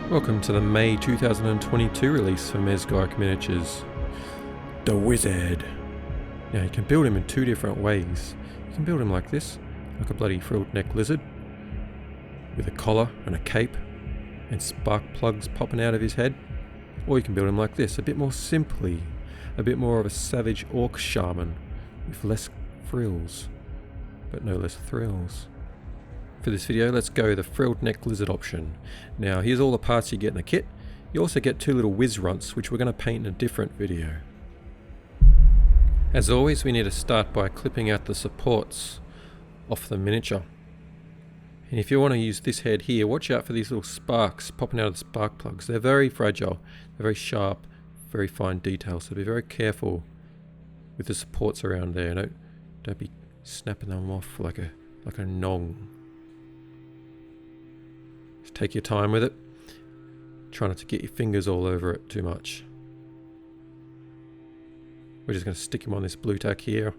Welcome to the May 2022 release for Mezgike miniatures, the Wiz'Ead. Now you can build him in two different ways. You can build him like this, like a bloody frilled neck lizard, with a collar and a cape and spark plugs popping out of his head. Or you can build him like this, a bit more simply, a bit more of a savage orc shaman, with less frills, but no less thrills. For this video, let's go the frilled neck lizard option. Now here's all the parts you get in the kit. You also get two little whiz runts, which we're going to paint in a different video. As always, we need to start by clipping out the supports off the miniature. And if you want to use this head here, watch out for these little sparks popping out of the spark plugs. They're very fragile, they're very sharp, very fine detail, so be very careful with the supports around there. Don't be snapping them off like a nong. Just take your time with it. Try not to get your fingers all over it too much. We're just going to stick him on this blue tack here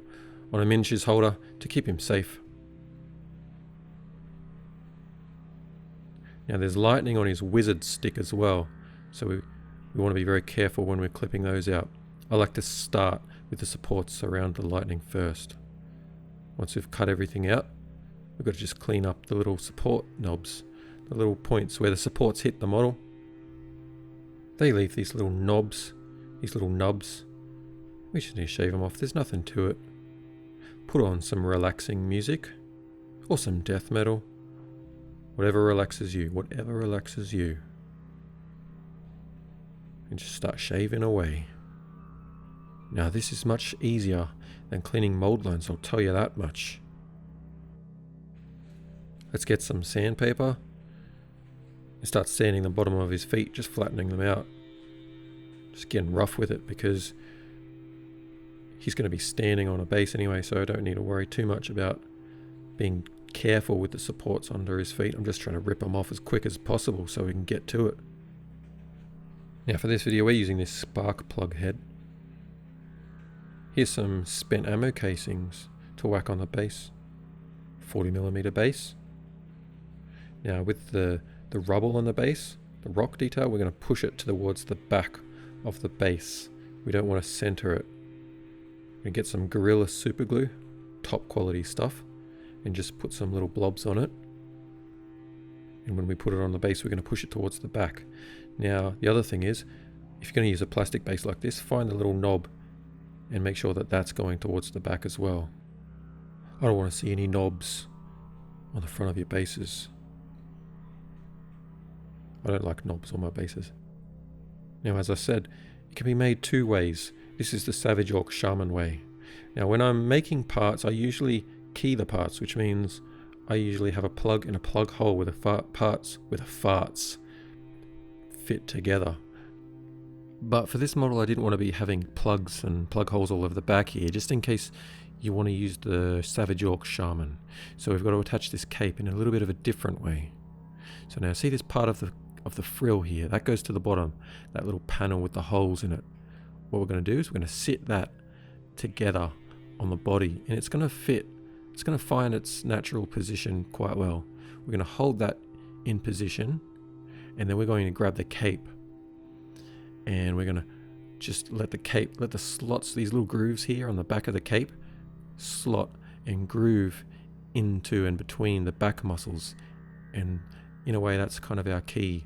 on a miniatures holder to keep him safe. Now there's lightning on his wizard stick as well, so we want to be very careful when we're clipping those out. I like to start with the supports around the lightning first. Once we've cut everything out, we've got to just clean up the little support knobs, the little points where the supports hit the model. They leave these little knobs, these little nubs. We just need to shave them off, there's nothing to it. Put on some relaxing music, or some death metal. Whatever relaxes you, whatever relaxes you. And just start shaving away. Now this is much easier than cleaning mold lines, I'll tell you that much. Let's get some sandpaper and start sanding the bottom of his feet, just flattening them out. Just getting rough with it because he's going to be standing on a base anyway, so I don't need to worry too much about being careful with the supports under his feet. I'm just trying to rip them off as quick as possible so we can get to it. Now for this video we're using this spark plug head. Here's some spent ammo casings to whack on the base. 40mm base. Now with the rubble on the base, the rock detail, we're going to push it towards the back of the base. We don't want to center it. We get some Gorilla super glue, top quality stuff, and just put some little blobs on it. And when we put it on the base, we're going to push it towards the back. Now the other thing is, if you're going to use a plastic base like this, find the little knob and make sure that that's going towards the back as well. I don't want to see any knobs on the front of your bases. I don't like knobs on my bases. Now as I said, it can be made two ways. This is the Savage Orc Shaman way. Now when I'm making parts, I usually key the parts, which means I usually have a plug and a plug hole with parts with farts fit together. But for this model I didn't want to be having plugs and plug holes all over the back here, just in case you want to use the Savage Orc Shaman. So we've got to attach this cape in a little bit of a different way. So now see this part of the frill here, that goes to the bottom, that little panel with the holes in it. What we're going to do is we're going to sit that together on the body, and it's going to fit. It's going to find its natural position quite well. We're going to hold that in position, and then we're going to grab the cape, and we're going to just let the slots, these little grooves here on the back of the cape, slot and groove into and between the back muscles, and in a way that's kind of our key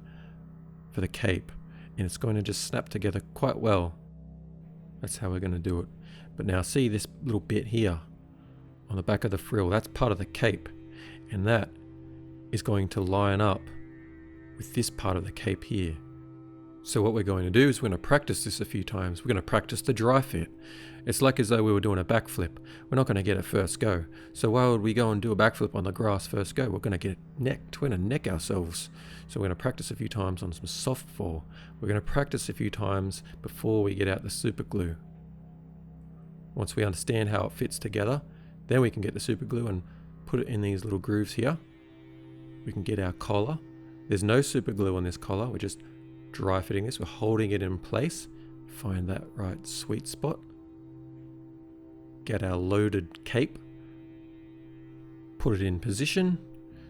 for the cape, and it's going to just snap together quite well. That's how we're going to do it. But now see this little bit here on the back of the frill, that's part of the cape, and that is going to line up with this part of the cape here. So what we're going to do is we're going to practice this a few times. We're going to practice the dry fit. It's like as though we were doing a backflip. We're not going to get it first go. So why would we go and do a backflip on the grass first go? We're going to get necked. We're going to neck ourselves. So we're going to practice a few times on some soft fall. We're going to practice a few times before we get out the super glue. Once we understand how it fits together, then we can get the super glue and put it in these little grooves here. We can get our collar. There's no super glue on this collar. We're just dry fitting this. We're holding it in place. Find that right sweet spot. Get our loaded cape. Put it in position.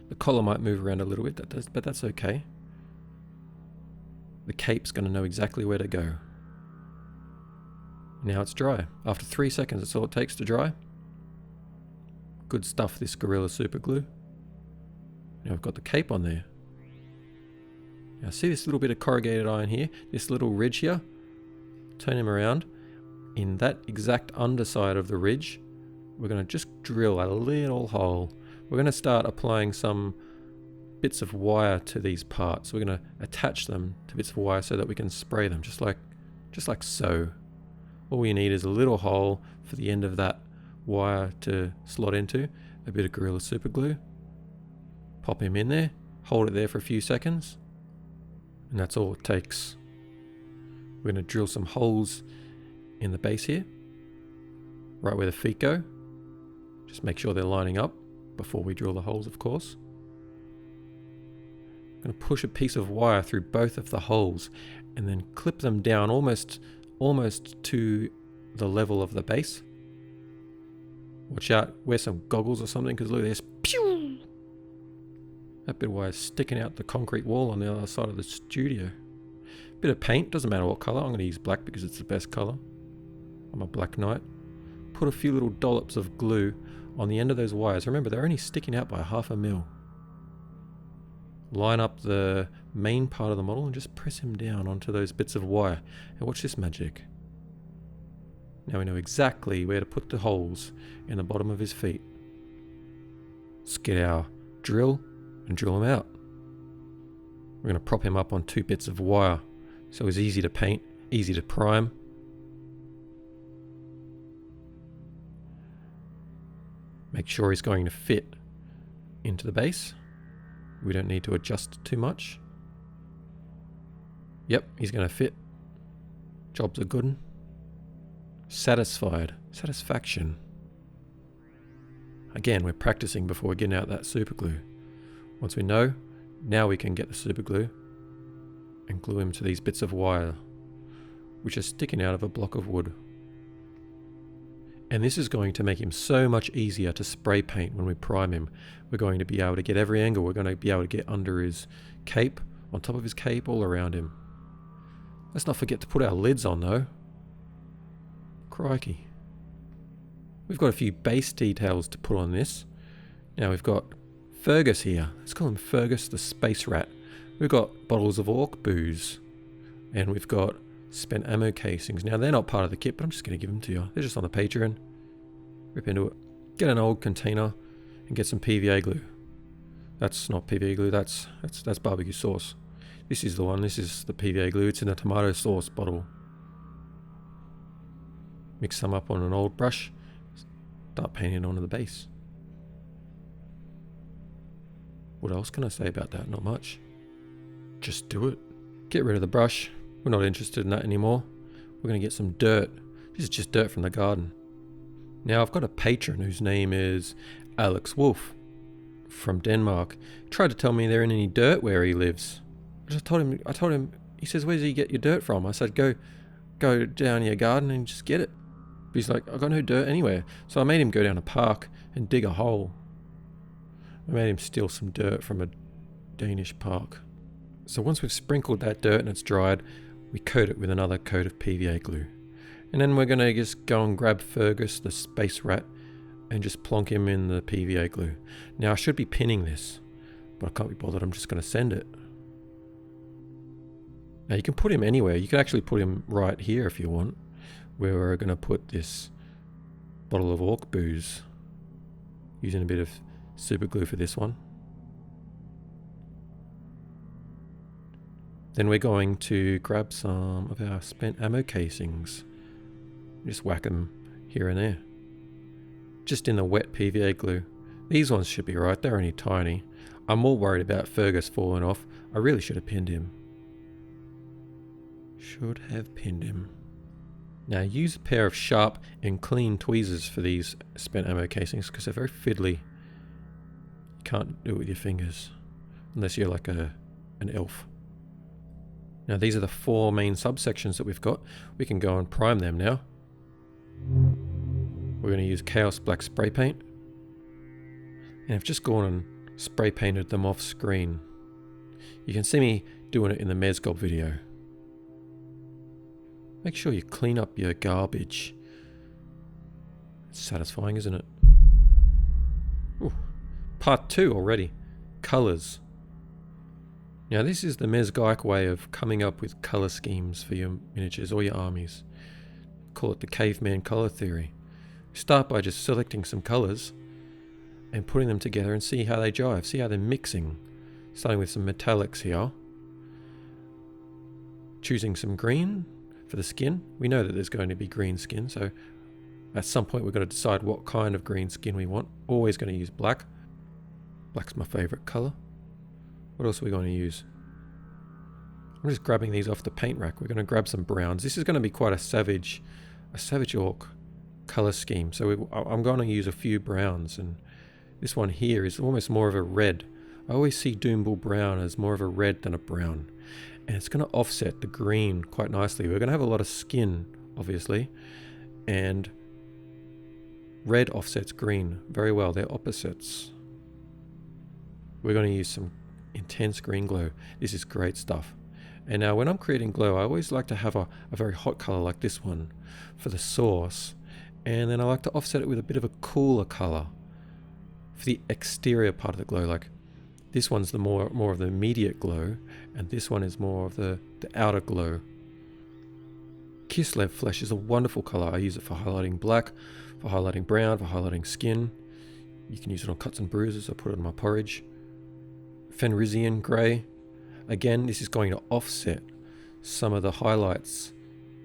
The collar might move around a little bit, but that's okay. the cape's going to know exactly where to go. Now it's dry. After 3 seconds, that's all it takes to dry. Good stuff, this Gorilla Super Glue. Now we've got the cape on there. Now see this little bit of corrugated iron here? This little ridge here? Turn him around. In that exact underside of the ridge, we're going to just drill a little hole. We're going to start applying some bits of wire to these parts. We're going to attach them to bits of wire so that we can spray them, just like so. All we need is a little hole for the end of that wire to slot into. A bit of Gorilla Super Glue. Pop him in there. Hold it there for a few seconds. And that's all it takes. We're going to drill some holes in the base here. Right where the feet go. Just make sure they're lining up before we drill the holes, of course. I'm going to push a piece of wire through both of the holes and then clip them down almost to the level of the base. Watch out, wear some goggles or something, because look at this. Pew! That bit of wire is sticking out the concrete wall on the other side of the studio. Bit of paint, doesn't matter what colour. I'm going to use black because it's the best colour. I'm a black knight. Put a few little dollops of glue on the end of those wires. Remember, they're only sticking out by 1/2 mil. Line up the main part of the model and just press him down onto those bits of wire. And watch this magic. Now we know exactly where to put the holes in the bottom of his feet. Let's get our drill and drill him out. We're going to prop him up on 2 bits of wire so it's easy to paint, easy to prime. Make sure he's going to fit into the base. We don't need to adjust too much. Yep, he's going to fit. Job's a good one. Satisfied. Satisfaction. Again, we're practicing before we're getting out that super glue. Once we know, now we can get the super glue and glue him to these bits of wire, which are sticking out of a block of wood. And this is going to make him so much easier to spray paint when we prime him. We're going to be able to get every angle. We're going to be able to get under his cape, on top of his cape, all around him. Let's not forget to put our lids on though. Crikey. We've got a few base details to put on this. Now we've got Fergus here. Let's call him Fergus the Space Rat. We've got bottles of orc booze. And we've got spent ammo casings. Now they're not part of the kit, but I'm just going to give them to you. They're just on the Patreon. Rip into it. Get an old container and get some PVA glue. That's not PVA glue, that's barbecue sauce. This is the one, this is the PVA glue. It's in a tomato sauce bottle. Mix some up on an old brush. Start painting it onto the base. What else can I say about that? Not much. Just do it. Get rid of the brush. We're not interested in that anymore. We're going to get some dirt. This is just dirt from the garden. Now I've got a patron whose name is Alex Wolf from Denmark. He tried to tell me there ain't any dirt where he lives. I told him, he says, where do you get your dirt from? I said, go down your garden and just get it. But he's like, I've got no dirt anywhere. So I made him go down a park and dig a hole. I made him steal some dirt from a Danish park. So once we've sprinkled that dirt and it's dried, we coat it with another coat of PVA glue. And then we're going to just go and grab Fergus, the space rat, and just plonk him in the PVA glue. Now I should be pinning this, but I can't be bothered. I'm just going to send it. Now you can put him anywhere. You can actually put him right here if you want, where we're going to put this bottle of orc booze. Using a bit of super glue for this one. Then we're going to grab some of our spent ammo casings. Just whack them here and there. Just in the wet PVA glue. These ones should be right, they're only tiny. I'm more worried about Fergus falling off. I really should have pinned him. Should have pinned him. Now use a pair of sharp and clean tweezers for these spent ammo casings because they're very fiddly. You can't do it with your fingers unless you're like an elf. Now these are the 4 main subsections that we've got. We can go and prime them now. We're going to use Chaos Black spray paint. And I've just gone and spray painted them off screen. You can see me doing it in the Mezgike video. Make sure you clean up your garbage. It's satisfying, isn't it? Ooh. Part 2 already. Colours. Now this is the Mezgike way of coming up with colour schemes for your miniatures or your armies. Call it the caveman colour theory. Start by just selecting some colours and putting them together and see how they jive, see how they're mixing. Starting with some metallics here. Choosing some green for the skin. We know that there's going to be green skin, so at some point we're going to decide what kind of green skin we want. Always going to use black. Black's my favourite colour. What else are we going to use? I'm just grabbing these off the paint rack. We're going to grab some browns. This is going to be quite a savage orc colour scheme. So I'm going to use a few browns, and this one here is almost more of a red. I always see Doombull brown as more of a red than a brown. And it's going to offset the green quite nicely. We're going to have a lot of skin, obviously. And red offsets green very well. They're opposites. We're going to use some intense green glow. This is great stuff. And now when I'm creating glow, I always like to have a very hot color like this one for the source. And then I like to offset it with a bit of a cooler color for the exterior part of the glow. Like this one's the more of the immediate glow, and this one is more of the outer glow. Kislev flesh is a wonderful color. I use it for highlighting black, for highlighting brown, for highlighting skin. You can use it on cuts and bruises. I put it on my porridge. Fenrisian grey. Again, this is going to offset some of the highlights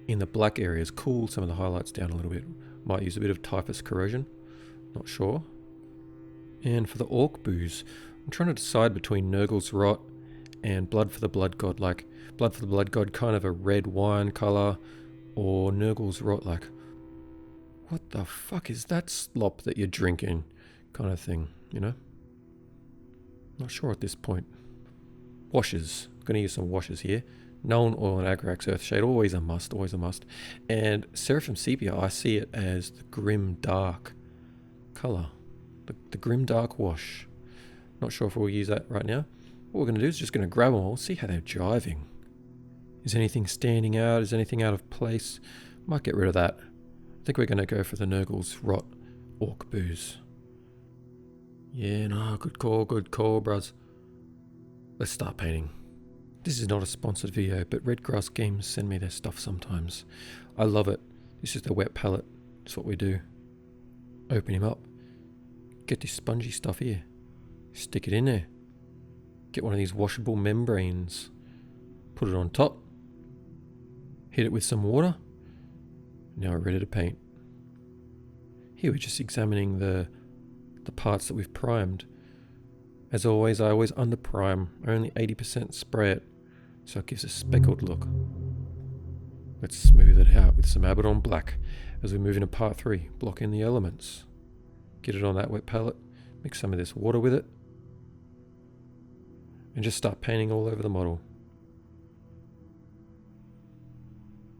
in the black areas, cool some of the highlights down a little bit. Might use a bit of typhus corrosion, not sure. And for the orc booze, I'm trying to decide between Nurgle's Rot and Blood for the Blood God. Like Blood for the Blood God, kind of a red wine colour, or Nurgle's Rot, like, what the fuck is that slop that you're drinking, kind of thing, you know? Not sure at this point. Washes. I'm going to use some washes here. Known Oil and Agrax Earthshade, always a must, always a must. And Seraphim Sepia, I see it as the Grim Dark colour. The Grim Dark wash. Not sure if we'll use that right now. What we're going to do is just going to grab them all, see how they're jiving. Is anything standing out? Is anything out of place? Might get rid of that. I think we're going to go for the Nurgle's Rot Orc Booze. Yeah, no, good call, bros. Let's start painting. This is not a sponsored video, but Redgrass Games send me their stuff sometimes. I love it. This is the wet palette. That's what we do. Open him up. Get this spongy stuff here. Stick it in there. Get one of these washable membranes. Put it on top. Hit it with some water. Now we're ready to paint. Here we're just examining the parts that we've primed. As always, I always under prime. I only 80% spray it, so it gives a speckled look. Let's smooth it out with some Abaddon Black as we move into part 3. Block in the elements. Get it on that wet palette. Mix some of this water with it. And just start painting all over the model.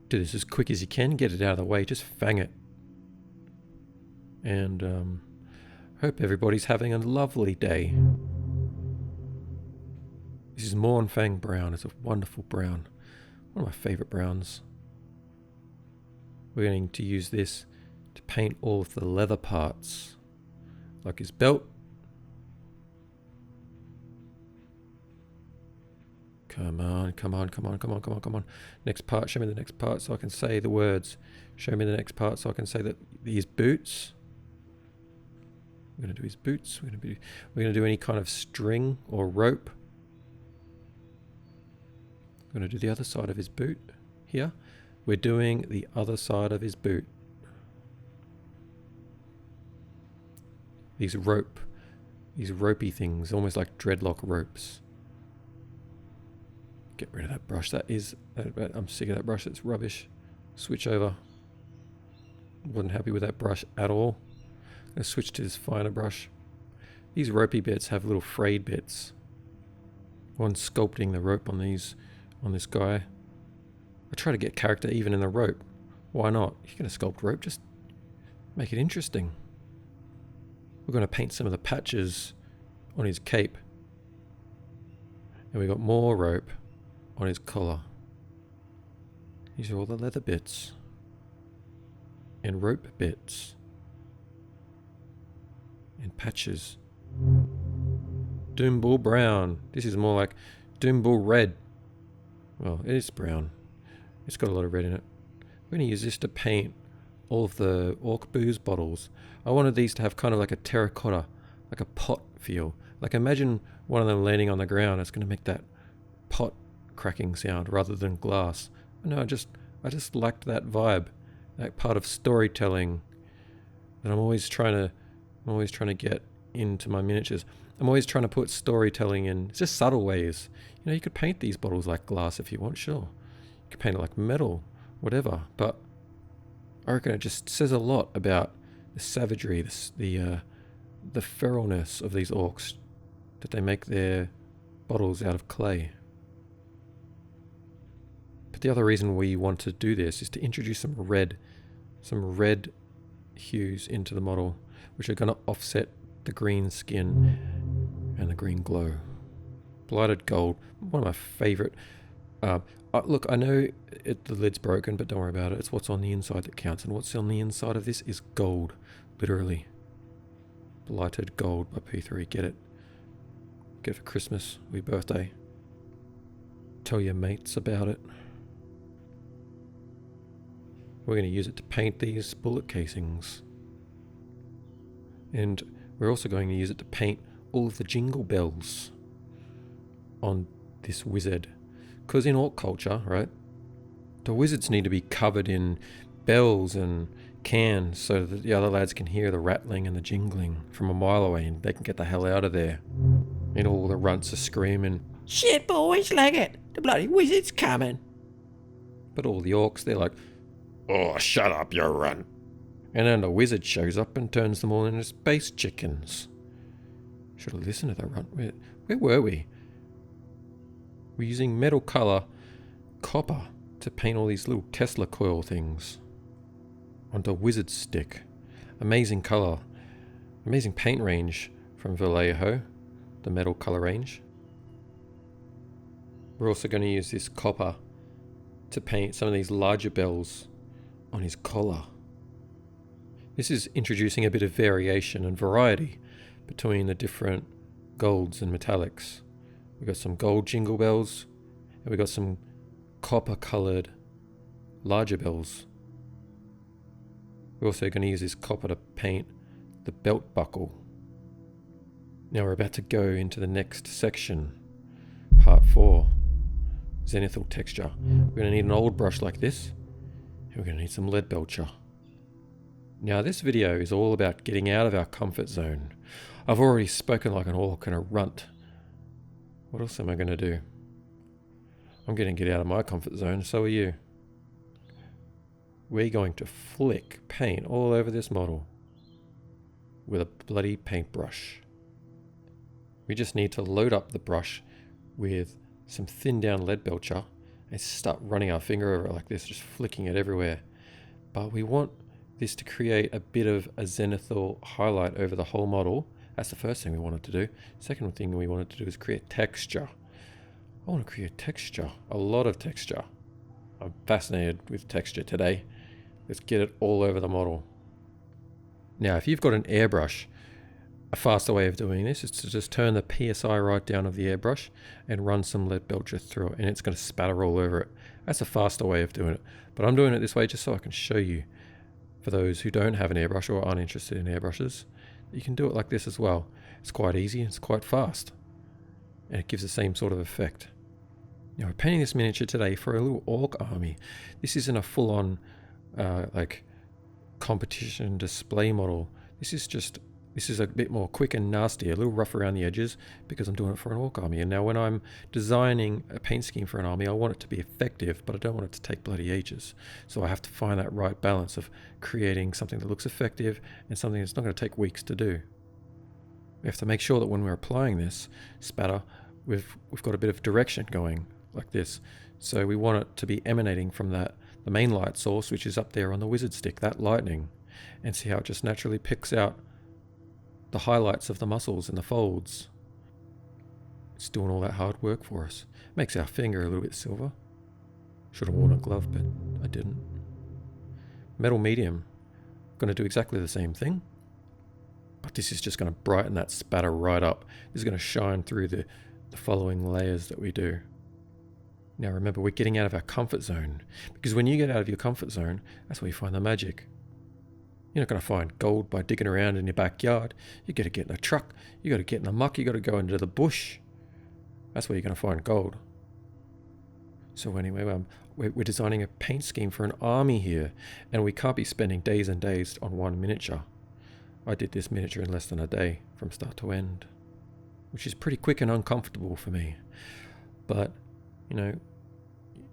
Do this as quick as you can. Get it out of the way. Just fang it. And hope everybody's having a lovely day. This is Mornfang Brown. It's a wonderful brown. One of my favourite browns. We're going to use this to paint all of the leather parts. Like his belt. Come on. Next part, show me the next part so I can say the words. Show me the next part so I can say that these boots. We're going to do his boots. We're going to do any kind of string or rope. We're going to do the other side of his boot here. We're doing the other side of his boot. These ropey things, almost like dreadlock ropes. Get rid of that brush. I'm sick of that brush. It's rubbish. Switch over. Wasn't happy with that brush at all. I'm going to switch to this finer brush. These ropey bits have little frayed bits. One sculpting the rope on this guy. I try to get character even in the rope. Why not? You're going to sculpt rope, just make it interesting. We're going to paint some of the patches on his cape. And we got more rope on his collar. These are all the leather bits. And rope bits. And patches. Doom Bull brown. This is more like Doom Bull red. Well, it is brown. It's got a lot of red in it. We're going to use this to paint all of the orc booze bottles. I wanted these to have kind of like a terracotta, like a pot feel. Like imagine one of them landing on the ground. It's going to make that pot cracking sound rather than glass. No, I just liked that vibe, that part of storytelling that I'm always trying to get into my miniatures. I'm always trying to put storytelling in just subtle ways. You you could paint these bottles like glass if you want, sure. You could paint it like metal, whatever. But I reckon it just says a lot about the savagery, the feralness of these orcs, that they make their bottles out of clay. But the other reason we want to do this is to introduce some red hues into the model, which are going to offset the green skin and the green glow. Blighted gold, one of my favorite. Look, I know the lid's broken, but don't worry about it. It's what's on the inside that counts, and what's on the inside of this is gold, literally. Blighted gold by P3. Get it for Christmas or your birthday. Tell your mates about it. We're going to use it to paint these bullet casings. And we're also going to use it to paint all of the jingle bells on this Wiz'Ead. Because in orc culture, right, the wizards need to be covered in bells and cans so that the other lads can hear the rattling and the jingling from a mile away and they can get the hell out of there. And all the runts are screaming, "Shit, boys, leg it! The bloody wizard's coming!" But all the orcs, they're like, "Oh, shut up, you runt!" And then the wizard shows up and turns them all into space chickens. Should have listened to that runt. Where were we? We're using metal colour, copper, to paint all these little Tesla coil things onto a wizard stick. Amazing colour. Amazing paint range from Vallejo, the metal colour range. We're also going to use this copper to paint some of these larger bells on his collar. This is introducing a bit of variation and variety between the different golds and metallics. We've got some gold jingle bells, and we've got some copper coloured larger bells. We're also going to use this copper to paint the belt buckle. Now we're about to go into the next section, part 4, Zenithal texture. We're going to need an old brush like this, and we're going to need some lead belcher. Now this video is all about getting out of our comfort zone. I've already spoken like an orc and a runt. What else am I going to do? I'm going to get out of my comfort zone, so are you. We're going to flick paint all over this model with a bloody paintbrush. We just need to load up the brush with some thinned down lead belcher and start running our finger over it like this, just flicking it everywhere. But we want this to create a bit of a zenithal highlight over the whole model. That's the first thing we wanted to do. Second thing we wanted to do is create texture. I want to create texture, a lot of texture. I'm fascinated with texture today. Let's get it all over the model. Now, if you've got an airbrush, a faster way of doing this is to just turn the PSI right down of the airbrush and run some lead belcher through it, and it's going to spatter all over it. That's a faster way of doing it. But I'm doing it this way just so I can show you, for those who don't have an airbrush or aren't interested in airbrushes, you can do it like this as well. It's quite easy, it's quite fast, and it gives the same sort of effect. Now we're painting this miniature today for a little orc army. This isn't a full-on like competition display model. This is a bit more quick and nasty, a little rough around the edges, because I'm doing it for an orc army. And now when I'm designing a paint scheme for an army, I want it to be effective, but I don't want it to take bloody ages. So I have to find that right balance of creating something that looks effective and something that's not going to take weeks to do. We have to make sure that when we're applying this spatter, we've got a bit of direction going like this. So we want it to be emanating from the main light source, which is up there on the wizard stick, that lightning, and see how it just naturally picks out the highlights of the muscles and the folds. It's doing all that hard work for us. Makes our finger a little bit silver. Should have worn a glove, but I didn't. Metal medium, going to do exactly the same thing, but this is just going to brighten that spatter right up. This is going to shine through the following layers that we do. Now remember, we're getting out of our comfort zone, because when you get out of your comfort zone, that's where you find the magic. You're not going to find gold by digging around in your backyard. You got to get in a truck, you got to get in the muck, you got to go into the bush. That's where you're going to find gold. So anyway, we're designing a paint scheme for an army here, and we can't be spending days and days on one miniature. I did this miniature in less than a day from start to end, which is pretty quick and uncomfortable for me. But, you know,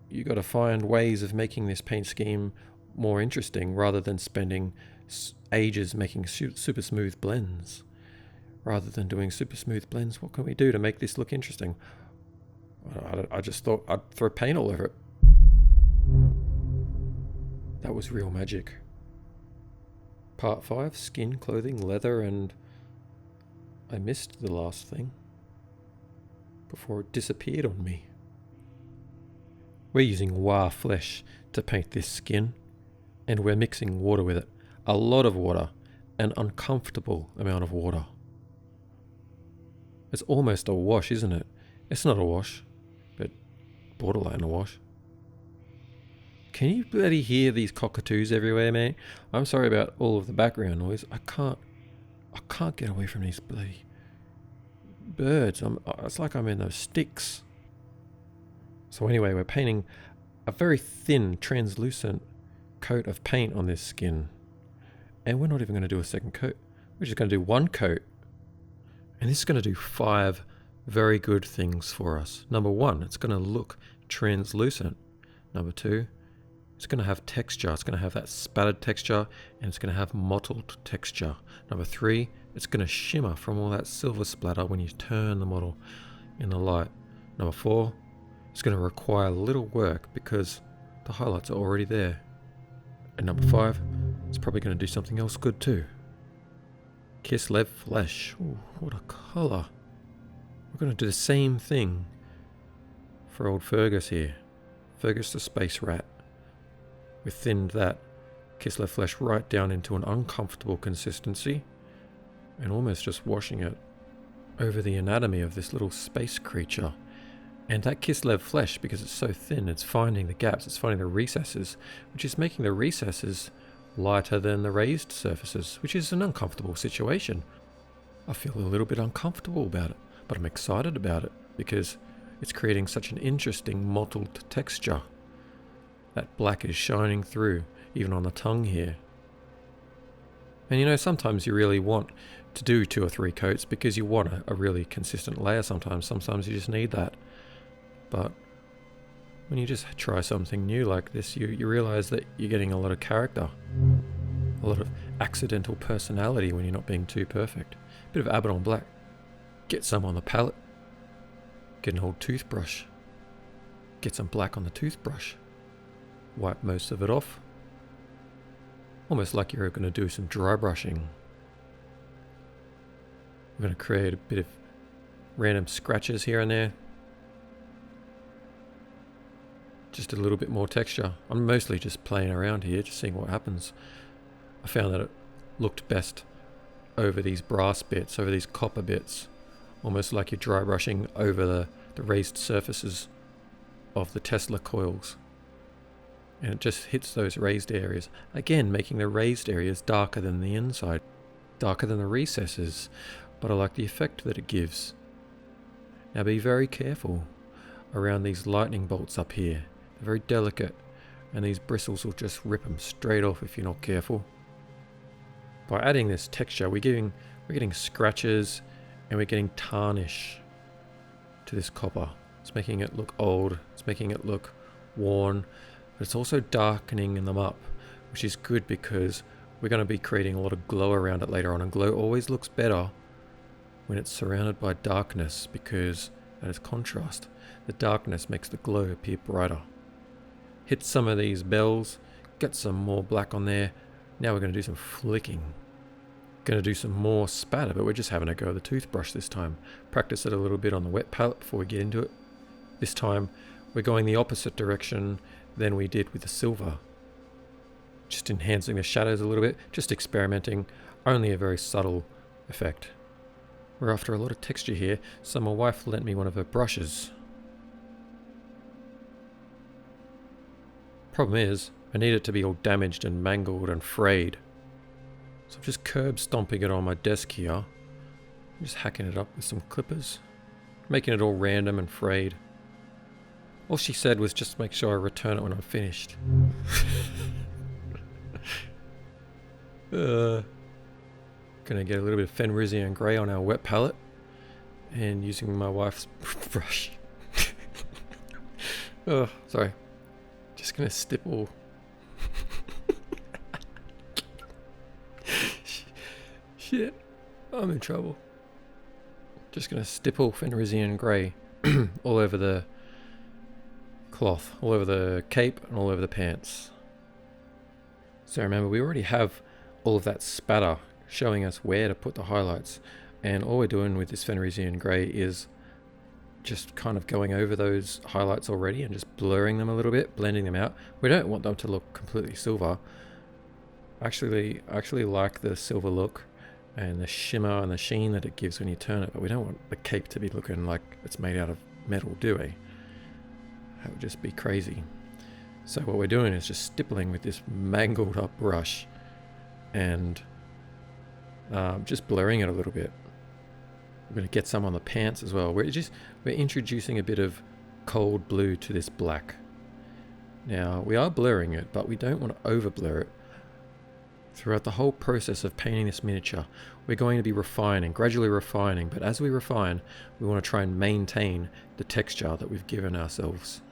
you got to find ways of making this paint scheme more interesting rather than spending ages making super smooth blends. Rather than doing super smooth blends, what can we do to make this look interesting? I just thought I'd throw paint all over it. That was real magic. Part 5, skin, clothing, leather, and I missed the last thing before it disappeared on me. We're using Wa flesh to paint this skin, and we're mixing water with it. A lot of water, an uncomfortable amount of water. It's almost a wash, isn't it? It's not a wash, but borderline a wash. Can you bloody hear these cockatoos everywhere, mate? I'm sorry about all of the background noise. I can't get away from these bloody birds. It's like I'm in those sticks. So anyway, we're painting a very thin, translucent coat of paint on this skin. And we're not even going to do a second coat. We're just going to do one coat. And this is going to do 5 very good things for us. Number 1, it's going to look translucent. Number 2, it's going to have texture. It's going to have that spattered texture, and it's going to have mottled texture. Number 3, it's going to shimmer from all that silver splatter when you turn the model in the light. Number 4, it's going to require little work because the highlights are already there. And number 5, it's probably going to do something else good too. Kislev flesh. Ooh, what a colour. We're going to do the same thing for old Fergus here. Fergus the space rat. We thinned that Kislev flesh right down into an uncomfortable consistency and almost just washing it over the anatomy of this little space creature. And that Kislev flesh, because it's so thin, it's finding the gaps, it's finding the recesses, which is making the recesses lighter than the raised surfaces, which is an uncomfortable situation. I feel a little bit uncomfortable about it, but I'm excited about it because it's creating such an interesting mottled texture. That black is shining through, even on the tongue here. And you know, sometimes you really want to do 2 or 3 coats because you want a really consistent layer sometimes. Sometimes you just need that. But when you just try something new like this, you realize that you're getting a lot of character, a lot of accidental personality when you're not being too perfect. Bit of Abaddon black. Get some on the palette. Get an old toothbrush. Get some black on the toothbrush. Wipe most of it off. Almost like you're going to do some dry brushing. We're going to create a bit of random scratches here and there. Just a little bit more texture. I'm mostly just playing around here, just seeing what happens. I found that it looked best over these brass bits, over these copper bits. Almost like you're dry brushing over the raised surfaces of the Tesla coils. And it just hits those raised areas. Again, making the raised areas darker than the inside. Darker than the recesses. But I like the effect that it gives. Now be very careful around these lightning bolts up here. They're very delicate, and these bristles will just rip them straight off if you're not careful. By adding this texture, we're getting scratches and we're getting tarnish to this copper. It's making it look old, it's making it look worn, but it's also darkening them up, which is good because we're going to be creating a lot of glow around it later on, and glow always looks better when it's surrounded by darkness because that is contrast. The darkness makes the glow appear brighter. Hit some of these bells, get some more black on there. Now we're going to do some flicking. Going to do some more spatter, but we're just having a go with the toothbrush this time. Practice it a little bit on the wet palette before we get into it. This time we're going the opposite direction than we did with the silver. Just enhancing the shadows a little bit, just experimenting, only a very subtle effect. We're after a lot of texture here, so my wife lent me one of her brushes. Problem is, I need it to be all damaged and mangled and frayed. So I'm just curb stomping it on my desk here. I'm just hacking it up with some clippers, making it all random and frayed. All she said was just make sure I return it when I'm finished. Gonna get a little bit of Fenrisian grey on our wet palette and using my wife's brush. Oh, sorry. Just gonna stipple. Shit, I'm in trouble. Just gonna stipple Fenrisian grey all over the cloth, all over the cape and all over the pants. So remember, we already have all of that spatter showing us where to put the highlights, and all we're doing with this Fenrisian grey is just kind of going over those highlights already and just blurring them a little bit, blending them out. We don't want them to look completely silver. I actually like the silver look and the shimmer and the sheen that it gives when you turn it, but we don't want the cape to be looking like it's made out of metal, do we? That would just be crazy. So what we're doing is just stippling with this mangled up brush and just blurring it a little bit. We're going to get some on the pants as well. We're introducing a bit of cold blue to this black. Now we are blurring it, but we don't want to over blur it. Throughout the whole process of painting this miniature, we're going to be refining, gradually refining, but as we refine, we want to try and maintain the texture that we've given ourselves.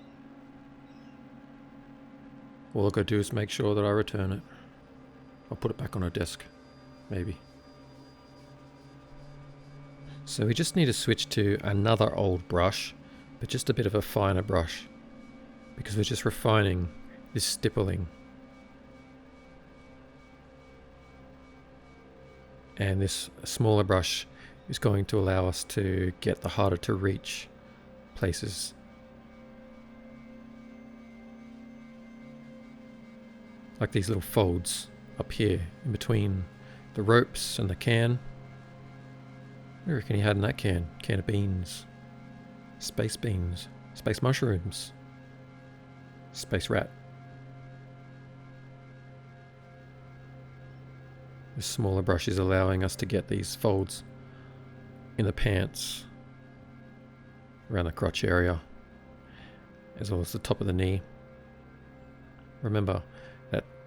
All I've got to do is make sure that I return it. I'll put it back on a desk, maybe. So we just need to switch to another old brush, but just a bit of a finer brush, because we're just refining this stippling. And this smaller brush is going to allow us to get the harder to reach places. Like these little folds up here in between the ropes and the can. What do you reckon he had in that can? Can of beans. Space beans. Space mushrooms. Space rat. The smaller brush is allowing us to get these folds in the pants, around the crotch area, as well as the top of the knee. Remember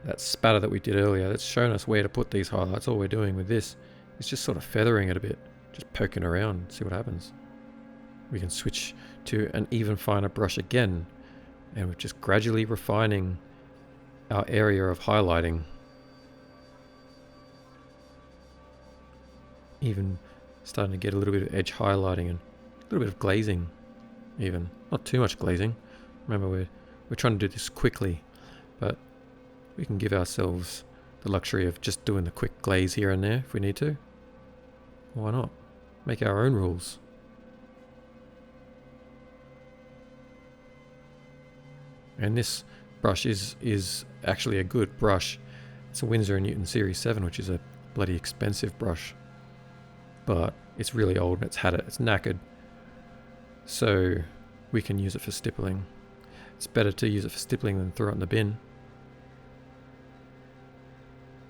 that spatter that we did earlier, that's shown us where to put these highlights. All we're doing with this is just sort of feathering it a bit, just poking around, see what happens. We can switch to an even finer brush again, and we're just gradually refining our area of highlighting. Even starting to get a little bit of edge highlighting and a little bit of glazing even. Not too much glazing. Remember, we're trying to do this quickly, but we can give ourselves the luxury of just doing the quick glaze here and there if we need to. Why not? Make our own rules. And this brush is actually a good brush. It's a Winsor & Newton Series 7, which is a bloody expensive brush. But it's really old and it's knackered. So we can use it for stippling. It's better to use it for stippling than throw it in the bin.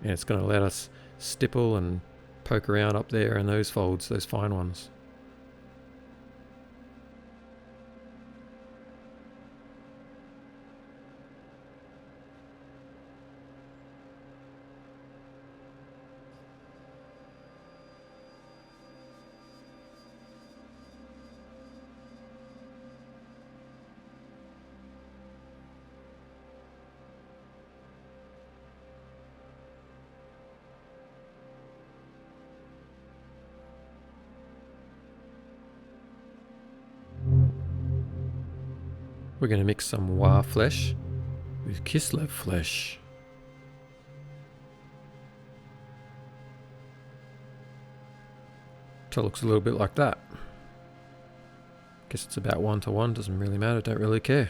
And it's going to let us stipple and poke around up there in those folds, those fine ones. We're going to mix some Wa flesh with Kislev flesh. So it looks a little bit like that. Guess it's about 1 to 1, doesn't really matter, don't really care.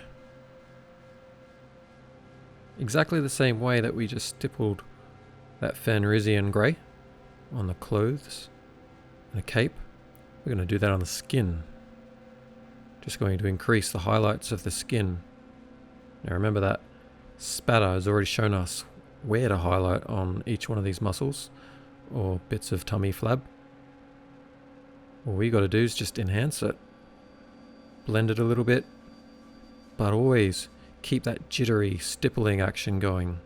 exactly the same way that we just stippled that Fenrisian grey on the clothes and the cape. We're going to do that on the skin. Just going to increase the highlights of the skin. Now remember that spatter has already shown us where to highlight on each one of these muscles or bits of tummy flab. All we got to do is just enhance it. Blend it a little bit, but always keep that jittery stippling action going.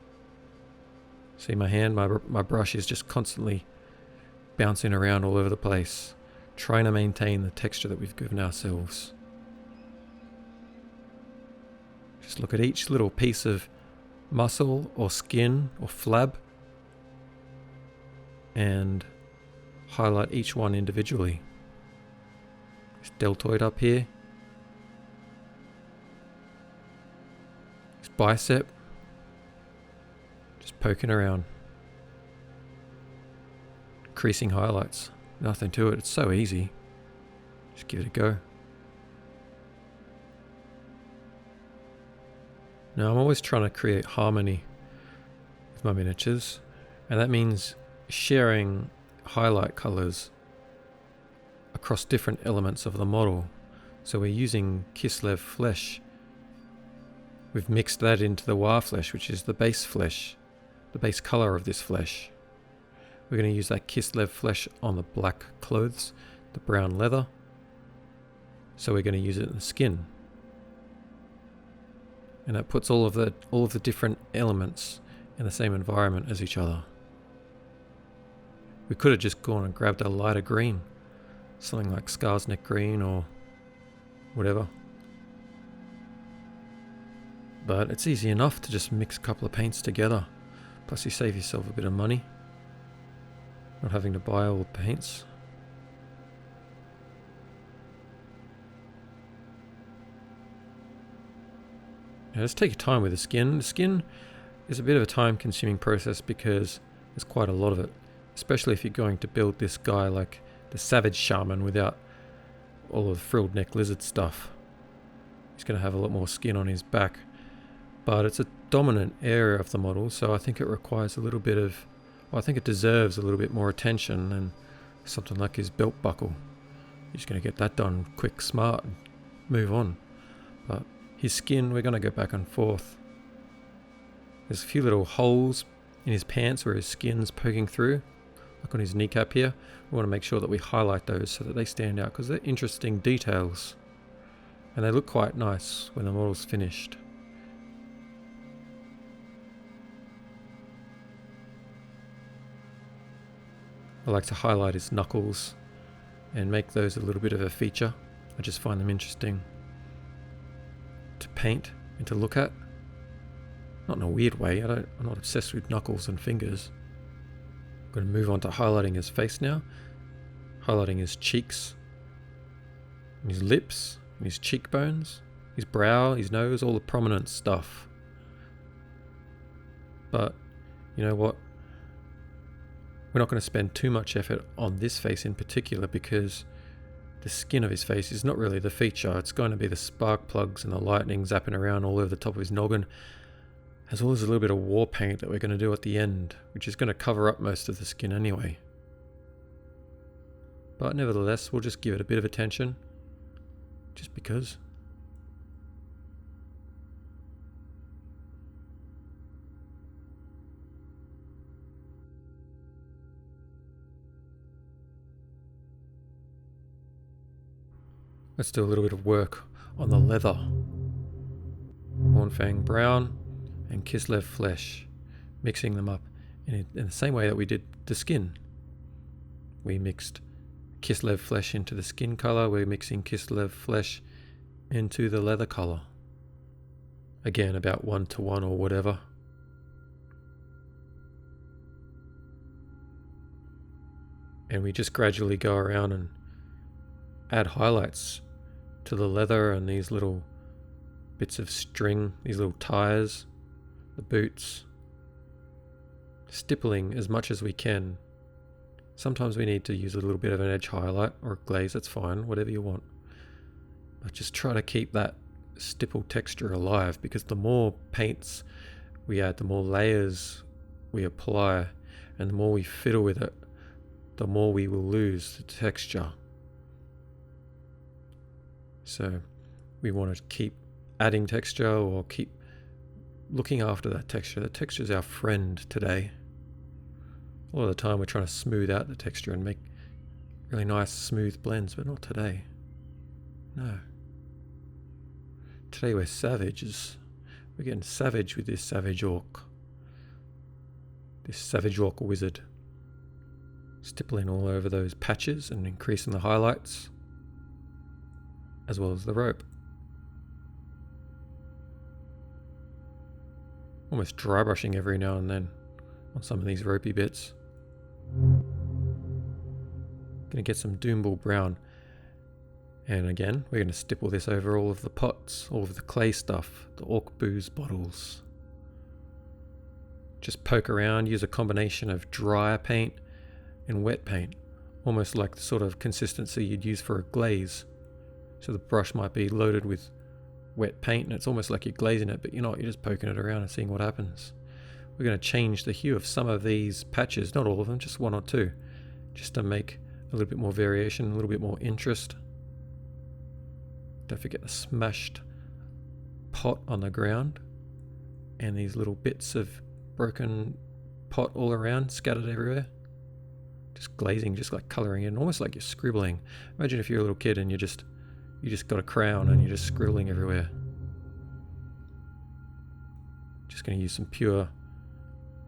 See my hand, my brush is just constantly bouncing around all over the place, trying to maintain the texture that we've given ourselves. Just look at each little piece of muscle or skin or flab and highlight each one individually. This deltoid up here, this bicep, just poking around, creasing highlights. Nothing to it, it's so easy. Just give it a go. Now I'm always trying to create harmony with my miniatures, and that means sharing highlight colors across different elements of the model. So we're using Kislev flesh. We've mixed that into the Wa flesh, which is the base flesh, the base color of this flesh. We're going to use that Kislev flesh on the black clothes, the brown leather. So we're going to use it in the skin. And that puts all of the different elements in the same environment as each other. We could have just gone and grabbed a lighter green, something like Skarsnik green or whatever. But it's easy enough to just mix a couple of paints together. Plus you save yourself a bit of money, not having to buy all the paints. Now just take your time with the skin. The skin is a bit of a time consuming process because there's quite a lot of it. Especially if you're going to build this guy like the Savage Shaman without all of the frilled neck lizard stuff. He's going to have a lot more skin on his back. But it's a dominant area of the model, so I think it requires a little bit of... Well, I think it deserves a little bit more attention than something like his belt buckle. You're just going to get that done quick, smart, and move on. But his skin, we're going to go back and forth. There's a few little holes in his pants where his skin's poking through. Like on his kneecap here, we want to make sure that we highlight those so that they stand out because they're interesting details and they look quite nice when the model's finished. I like to highlight his knuckles and make those a little bit of a feature. I just find them interesting to paint and to look at. Not in a weird way, I'm not obsessed with knuckles and fingers. I'm going to move on to highlighting his face now. Highlighting his cheeks, and his lips, and his cheekbones, his brow, his nose, all the prominent stuff. But, you know what? We're not going to spend too much effort on this face in particular because the skin of his face is not really the feature. It's going to be the spark plugs and the lightning zapping around all over the top of his noggin, as well as a little bit of war paint that we're going to do at the end, which is going to cover up most of the skin anyway. But nevertheless, we'll just give it a bit of attention, just because. Let's do a little bit of work on the leather. Hornfang brown and Kislev flesh, mixing them up in the same way that we did the skin. We mixed Kislev flesh into the skin color, we're mixing Kislev flesh into the leather color. Again, about 1-to-1 or whatever. And we just gradually go around and add highlights to the leather and these little bits of string, these little tires, the boots, stippling as much as we can. Sometimes we need to use a little bit of an edge highlight or a glaze, that's fine, whatever you want. But just try to keep that stipple texture alive because the more paints we add, the more layers we apply, and the more we fiddle with it, the more we will lose the texture. So we want to keep adding texture or keep looking after that texture. The texture is our friend today. A lot of the time we're trying to smooth out the texture and make really nice smooth blends, but not today. No. Today we're savages. We're getting savage with this savage orc. This savage orc wizard. Stippling all over those patches and increasing the highlights, as well as the rope. Almost dry brushing every now and then on some of these ropey bits. Gonna get some Doomball brown. And again, we're gonna stipple this over all of the pots, all of the clay stuff, the orc booze bottles. Just poke around, use a combination of dry paint and wet paint, almost like the sort of consistency you'd use for a glaze. So the brush might be loaded with wet paint and it's almost like you're glazing it, but you're not, you're just poking it around and seeing what happens. We're going to change the hue of some of these patches, not all of them, just one or two, just to make a little bit more variation, a little bit more interest. Don't forget the smashed pot on the ground and these little bits of broken pot all around, scattered everywhere. Just glazing, just like colouring in, almost like you're scribbling. Imagine if you're a little kid and you just got a crown and you're just scribbling everywhere. Just going to use some pure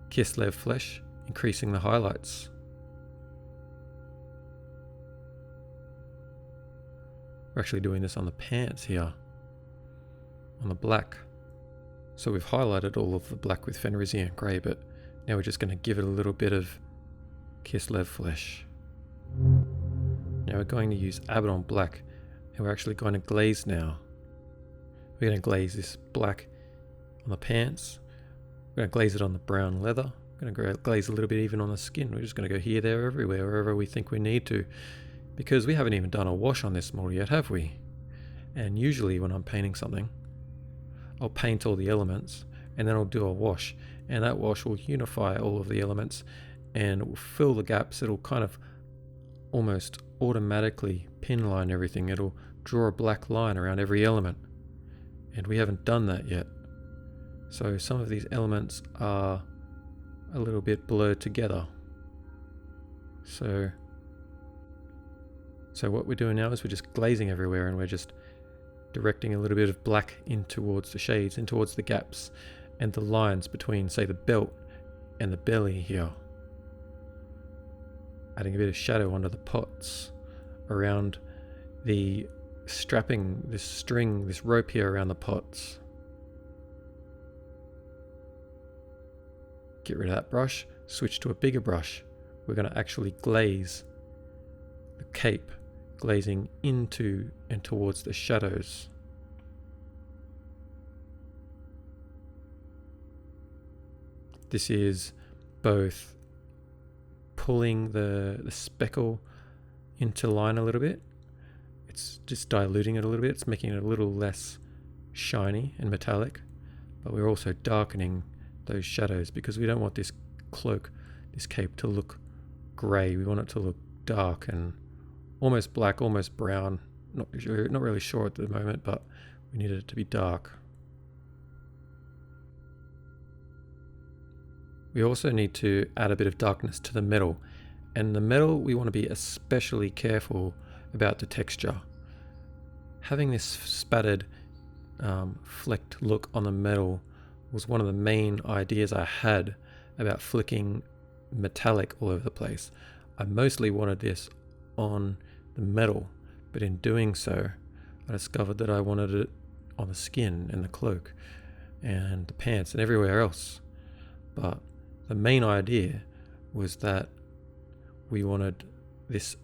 Kislev flesh, increasing the highlights. We're actually doing this on the pants here, on the black. So we've highlighted all of the black with Fenrisian grey, but now we're just going to give it a little bit of Kislev flesh. Now we're going to use Abaddon black, and we're actually going to glaze now. We're going to glaze this black on the pants. We're going to glaze it on the brown leather. We're going to glaze a little bit even on the skin. We're just going to go here, there, everywhere, wherever we think we need to, because we haven't even done a wash on this model yet, have we? And usually when I'm painting something, I'll paint all the elements and then I'll do a wash, and that wash will unify all of the elements and it will fill the gaps. It'll kind of almost automatically pin line everything. It'll draw a black line around every element, and we haven't done that yet. So some of these elements are a little bit blurred together. So what we're doing now is we're just glazing everywhere, and we're just directing a little bit of black in towards the shades, in towards the gaps and the lines between, say, the belt and the belly here. Adding a bit of shadow under the pots, around the strapping, this string, this rope here around the pots. Get rid of that brush, switch to a bigger brush. We're going to actually glaze the cape, glazing into and towards the shadows. This is both pulling the speckle into line a little bit. It's just diluting it a little bit. It's making it a little less shiny and metallic, but we're also darkening those shadows because we don't want this cloak, this cape, to look grey. We want it to look dark and almost black, almost brown. Not really sure at the moment, but we need it to be dark. We also need to add a bit of darkness to the metal, and the metal we want to be especially careful about the texture. Having this spattered flecked look on the metal was one of the main ideas I had about flicking metallic all over the place. I mostly wanted this on the metal, but in doing so I discovered that I wanted it on the skin and the cloak and the pants and everywhere else. But the main idea was that we wanted this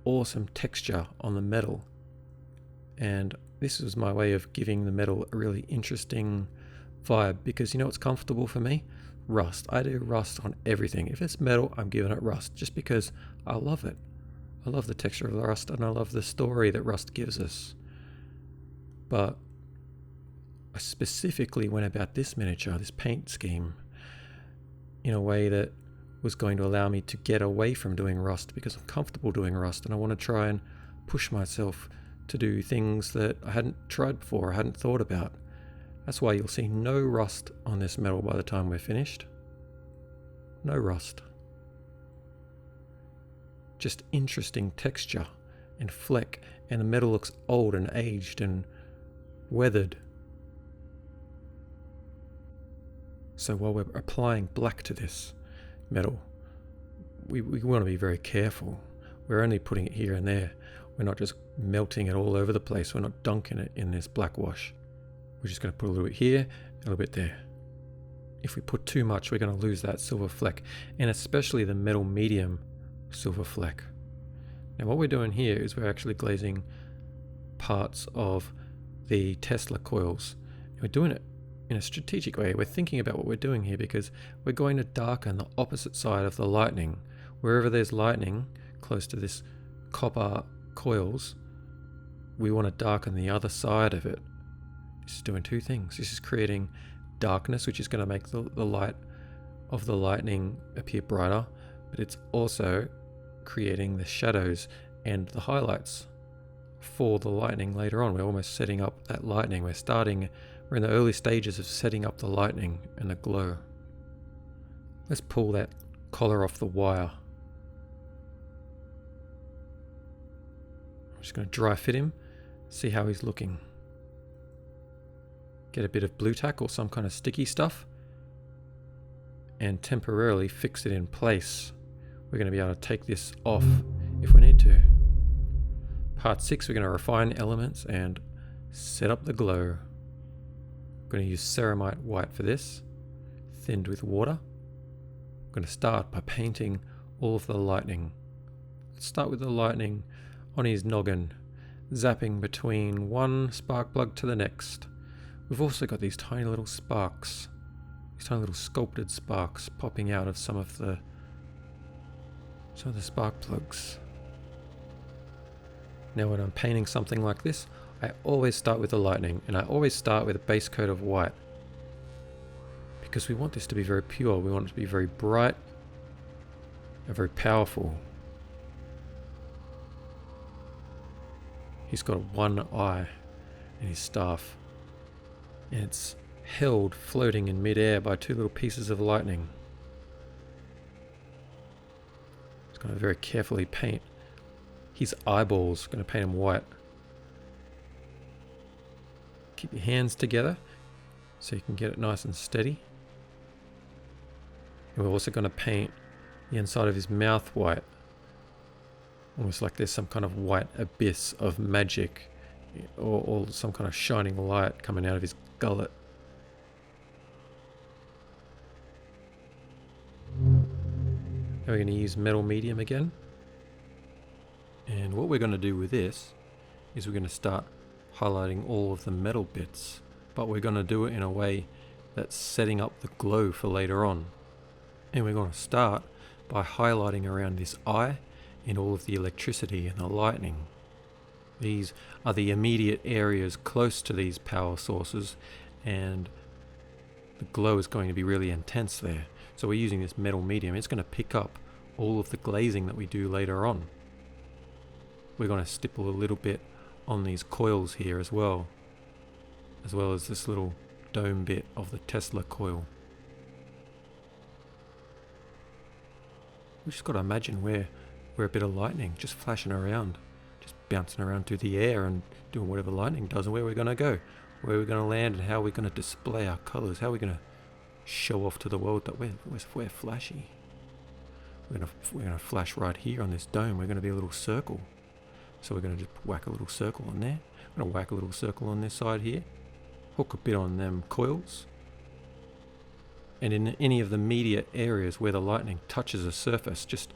awesome texture on the metal, and this was my way of giving the metal a really interesting vibe, because you know what's comfortable for me? Rust. I do rust on everything. If it's metal, I'm giving it rust just because I love it. I love the texture of the rust, and I love the story that rust gives us. But I specifically went about this miniature, this paint scheme, in a way that was going to allow me to get away from doing rust, because I'm comfortable doing rust and I want to try and push myself to do things that I hadn't tried before, I hadn't thought about. That's why you'll see no rust on this metal by the time we're finished. No rust. Just interesting texture and fleck, and the metal looks old and aged and weathered. So while we're applying black to this metal, we want to be very careful. We're only putting it here and there. We're not just melting it all over the place. We're not dunking it in this black wash. We're just going to put a little bit here, a little bit there. If we put too much, we're going to lose that silver fleck, and especially the metal medium silver fleck. Now what we're doing here is we're actually glazing parts of the Tesla coils. And we're doing it in a strategic way. We're thinking about what we're doing here because we're going to darken the opposite side of the lightning. Wherever there's lightning close to this copper coils, we want to darken the other side of it. This is doing two things. This is creating darkness, which is going to make the light of the lightning appear brighter, but it's also creating the shadows and the highlights for the lightning later on. We're almost setting up that lightning. We're in the early stages of setting up the lightning and the glow. Let's pull that collar off the wire. I'm just going to dry fit him, see how he's looking. Get a bit of blue tack or some kind of sticky stuff and temporarily fix it in place. We're going to be able to take this off if we need to. Part 6, we're going to refine elements and set up the glow. I'm going to use ceramite white for this, thinned with water. I'm going to start by painting all of the lightning. Let's start with the lightning on his noggin, zapping between one spark plug to the next. We've also got these tiny little sparks, these tiny little sculpted sparks popping out of some of the spark plugs. Now when I'm painting something like this, I always start with the lightning, and I always start with a base coat of white, because we want this to be very pure. We want it to be very bright and very powerful. He's got one eye in his staff, and it's held floating in mid-air by two little pieces of lightning. Just going to very carefully paint his eyeballs. Going to paint him white. Keep your hands together so you can get it nice and steady. And we're also going to paint the inside of his mouth white, almost like there's some kind of white abyss of magic, or some kind of shining light coming out of his gullet. Now we're going to use metal medium again, and what we're going to do with this is we're going to start highlighting all of the metal bits, but we're going to do it in a way that's setting up the glow for later on. And we're going to start by highlighting around this eye and all of the electricity and the lightning. These are the immediate areas close to these power sources, and the glow is going to be really intense there. So we're using this metal medium. It's going to pick up all of the glazing that we do later on. We're going to stipple a little bit on these coils here as well as this little dome bit of the Tesla coil. We just got to imagine we're a bit of lightning just flashing around, just bouncing around through the air and doing whatever lightning does, and where we're going to go, where we're going to land, and how we're going to display our colours, how we're going to show off to the world that we're flashy. We're going to flash right here on this dome. We're going to be a little circle. So we're going to just whack a little circle on there. We're going to whack a little circle on this side here. Hook a bit on them coils. And in any of the immediate areas where the lightning touches a surface, just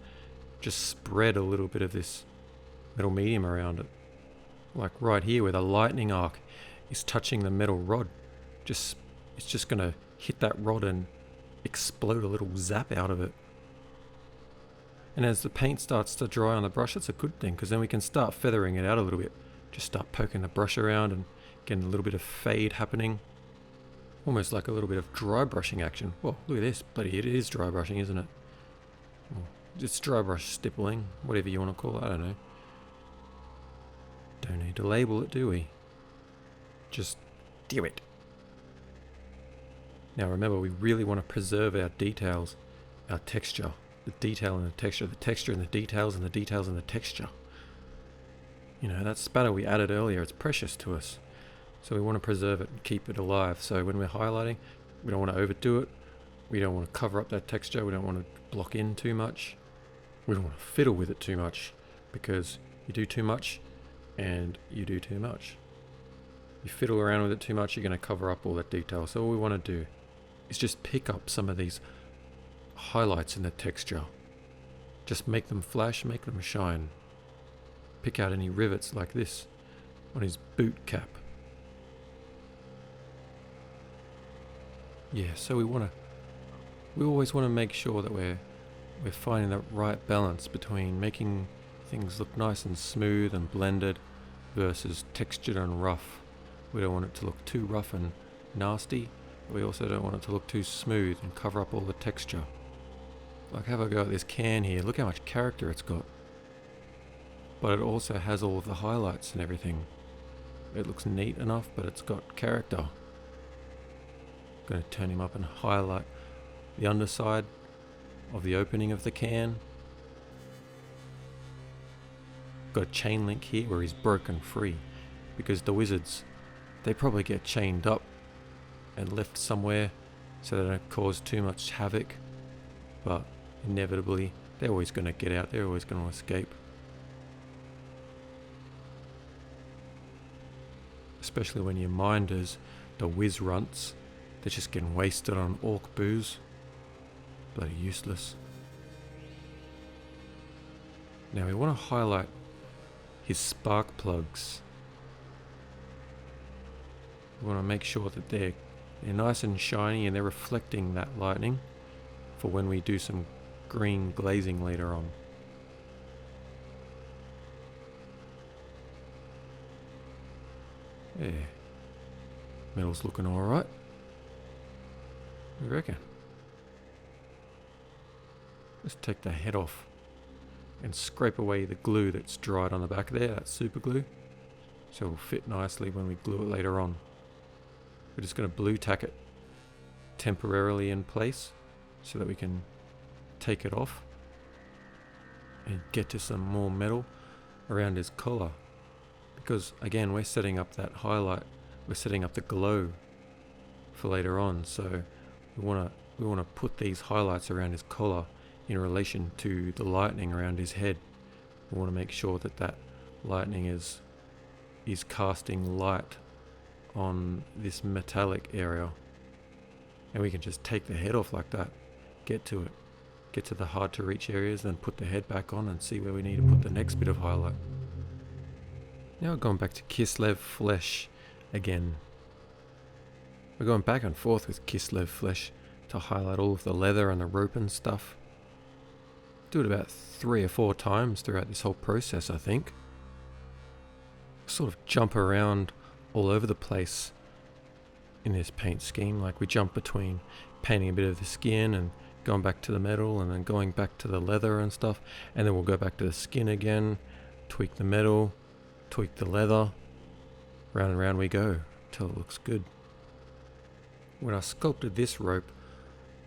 spread a little bit of this metal medium around it. Like right here where the lightning arc is touching the metal rod. It's just going to hit that rod and explode a little zap out of it. And as the paint starts to dry on the brush, that's a good thing, because then we can start feathering it out a little bit. Just start poking the brush around and getting a little bit of fade happening. Almost like a little bit of dry brushing action. Well, look at this. Bloody, it is dry brushing, isn't it? Well, it's dry brush stippling, whatever you want to call it. I don't know. Don't need to label it, do we? Just do it. Now remember, we really want to preserve our details, our texture. The detail and the texture and the details and the details and the texture. You know, that spatter we added earlier, it's precious to us. So we want to preserve it and keep it alive. So when we're highlighting, we don't want to overdo it. We don't want to cover up that texture. We don't want to block in too much. We don't want to fiddle with it too much, because you do too much and you do too much. You fiddle around with it too much, you're going to cover up all that detail. So all we want to do is just pick up some of these highlights in the texture. Just make them flash, make them shine. Pick out any rivets like this on his boot cap. Yeah, so we always want to make sure that we're finding the right balance between making things look nice and smooth and blended versus textured and rough. We don't want it to look too rough and nasty, but we also don't want it to look too smooth and cover up all the texture. Like, have a go at this can here. Look how much character it's got. But it also has all of the highlights and everything. It looks neat enough, but it's got character. Going to turn him up and highlight the underside of the opening of the can. Got a chain link here where he's broken free, because the wizards, they probably get chained up and left somewhere so they don't cause too much havoc, but inevitably they're always going to get out, they're always going to escape. Especially when your minders, the whiz runts, they're just getting wasted on orc booze. Bloody useless. Now we want to highlight his spark plugs. We want to make sure that they're nice and shiny and they're reflecting that lightning for when we do some green glazing later on. Yeah. Metal's looking alright. What do you reckon? Let's take the head off and scrape away the glue that's dried on the back there, that super glue, so it'll fit nicely when we glue it later on. We're just going to blue tack it temporarily in place so that we can take it off and get to some more metal around his collar, because again we're setting up that highlight, we're setting up the glow for later on, so we want to put these highlights around his collar in relation to the lightning around his head. We want to make sure that that lightning is casting light on this metallic area, and we can just take the head off like that, get to it, get to the hard to reach areas, then put the head back on and see where we need to put the next bit of highlight. Now going back to Kislev flesh again. We're going back and forth with Kislev flesh to highlight all of the leather and the rope and stuff. Do it about 3 or 4 times throughout this whole process, I think. Sort of jump around all over the place in this paint scheme. Like, we jump between painting a bit of the skin and going back to the metal and then going back to the leather and stuff, and then we'll go back to the skin again, tweak the metal, tweak the leather, round and round we go till it looks good. When I sculpted this rope,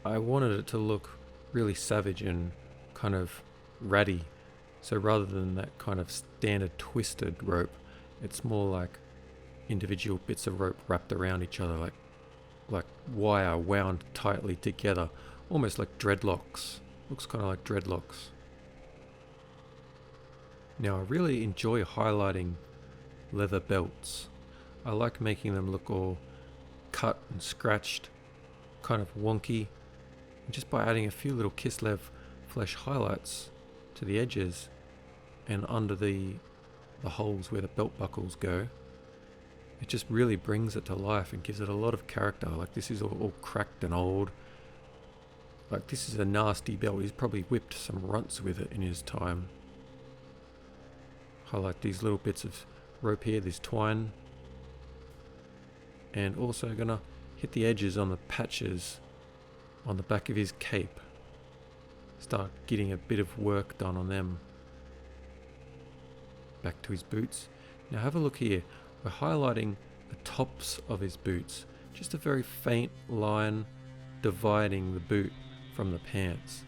I wanted it to look really savage and kind of ratty, so rather than that kind of standard twisted rope, it's more like individual bits of rope wrapped around each other, like wire wound tightly together, almost like dreadlocks. Looks kind of like dreadlocks. Now I really enjoy highlighting leather belts. I like making them look all cut and scratched, kind of wonky, and just by adding a few little Kislev flesh highlights to the edges and under the holes where the belt buckles go, it just really brings it to life and gives it a lot of character. Like, this is all cracked and old. Like, this is a nasty belt. He's probably whipped some runts with it in his time. Highlight these little bits of rope here, this twine. And also gonna hit the edges on the patches on the back of his cape. Start getting a bit of work done on them. Back to his boots. Now have a look here. We're highlighting the tops of his boots. Just a very faint line dividing the boot from the pants.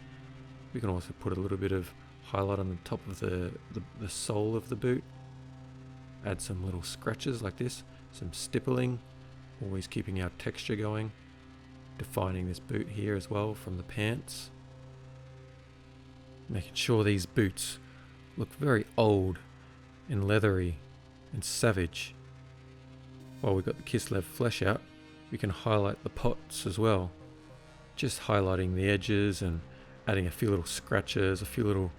We can also put a little bit of highlight on the top of the sole of the boot. Add some little scratches like this, some stippling, always keeping our texture going. Defining this boot here as well from the pants. Making sure these boots look very old and leathery and savage. While we've got the Kislev flesh out, we can highlight the pots as well. Just highlighting the edges and adding a few little scratches, a few little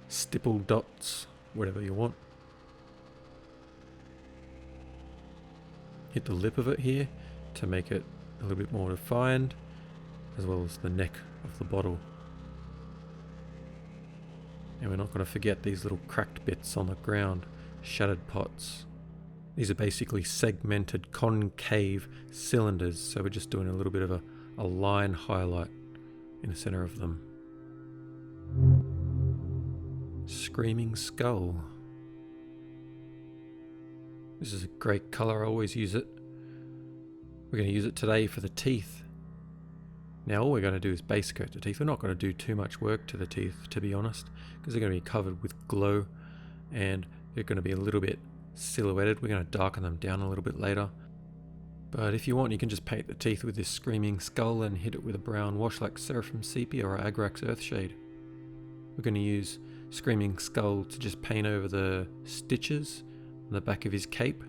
stipple dots, whatever you want. Hit the lip of it here to make it a little bit more defined, as well as the neck of the bottle. And we're not going to forget these little cracked bits on the ground, shattered pots. These are basically segmented concave cylinders, so we're just doing a little bit of a line highlight in the center of them. Screaming skull. This is a great color, I always use it. We're going to use it today for the teeth. Now all we're going to do is base coat the teeth. We're not going to do too much work to the teeth, to be honest, because they're going to be covered with glow and they're going to be a little bit silhouetted. We're going to darken them down a little bit later. But if you want, you can just paint the teeth with this Screaming Skull and hit it with a brown wash like Seraphim Sepia or Agrax Earthshade. We're going to use Screaming Skull to just paint over the stitches on the back of his cape.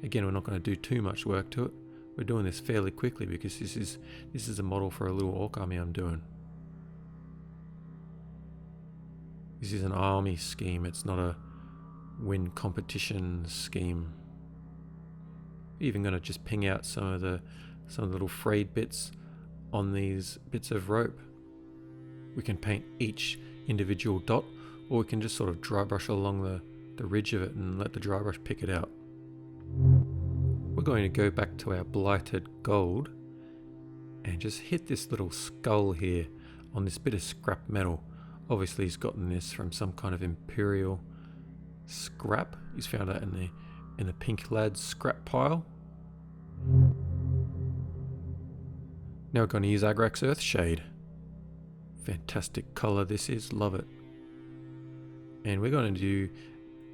Again, we're not going to do too much work to it. We're doing this fairly quickly because this is a model for a little orc army I'm doing. This is an army scheme, it's not a win competition scheme. Even going to just ping out some of the little frayed bits on these bits of rope. We can paint each individual dot, or we can just sort of dry brush along the ridge of it and let the dry brush pick it out. We're going to go back to our blighted gold and just hit this little skull here on this bit of scrap metal. Obviously he's gotten this from some kind of imperial scrap. He's found that in the pink lad's scrap pile. Now we're going to use Agrax Earthshade. Fantastic colour this is, love it. And we're going to do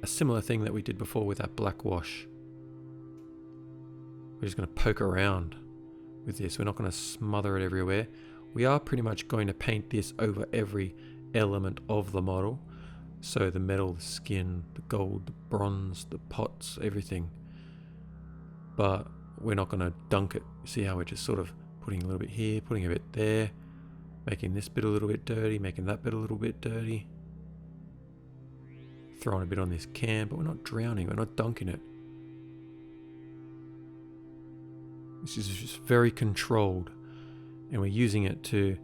a similar thing that we did before with that black wash. We're just going to poke around with this. We're not going to smother it everywhere. We are pretty much going to paint this over every element of the model. So the metal, the skin, the gold, the bronze, the pots, everything. But we're not going to dunk it. See how we're just sort of putting a little bit here, putting a bit there, making this bit a little bit dirty, making that bit a little bit dirty. Throwing a bit on this can, but we're not drowning, we're not dunking it. This is just very controlled, and we're using it to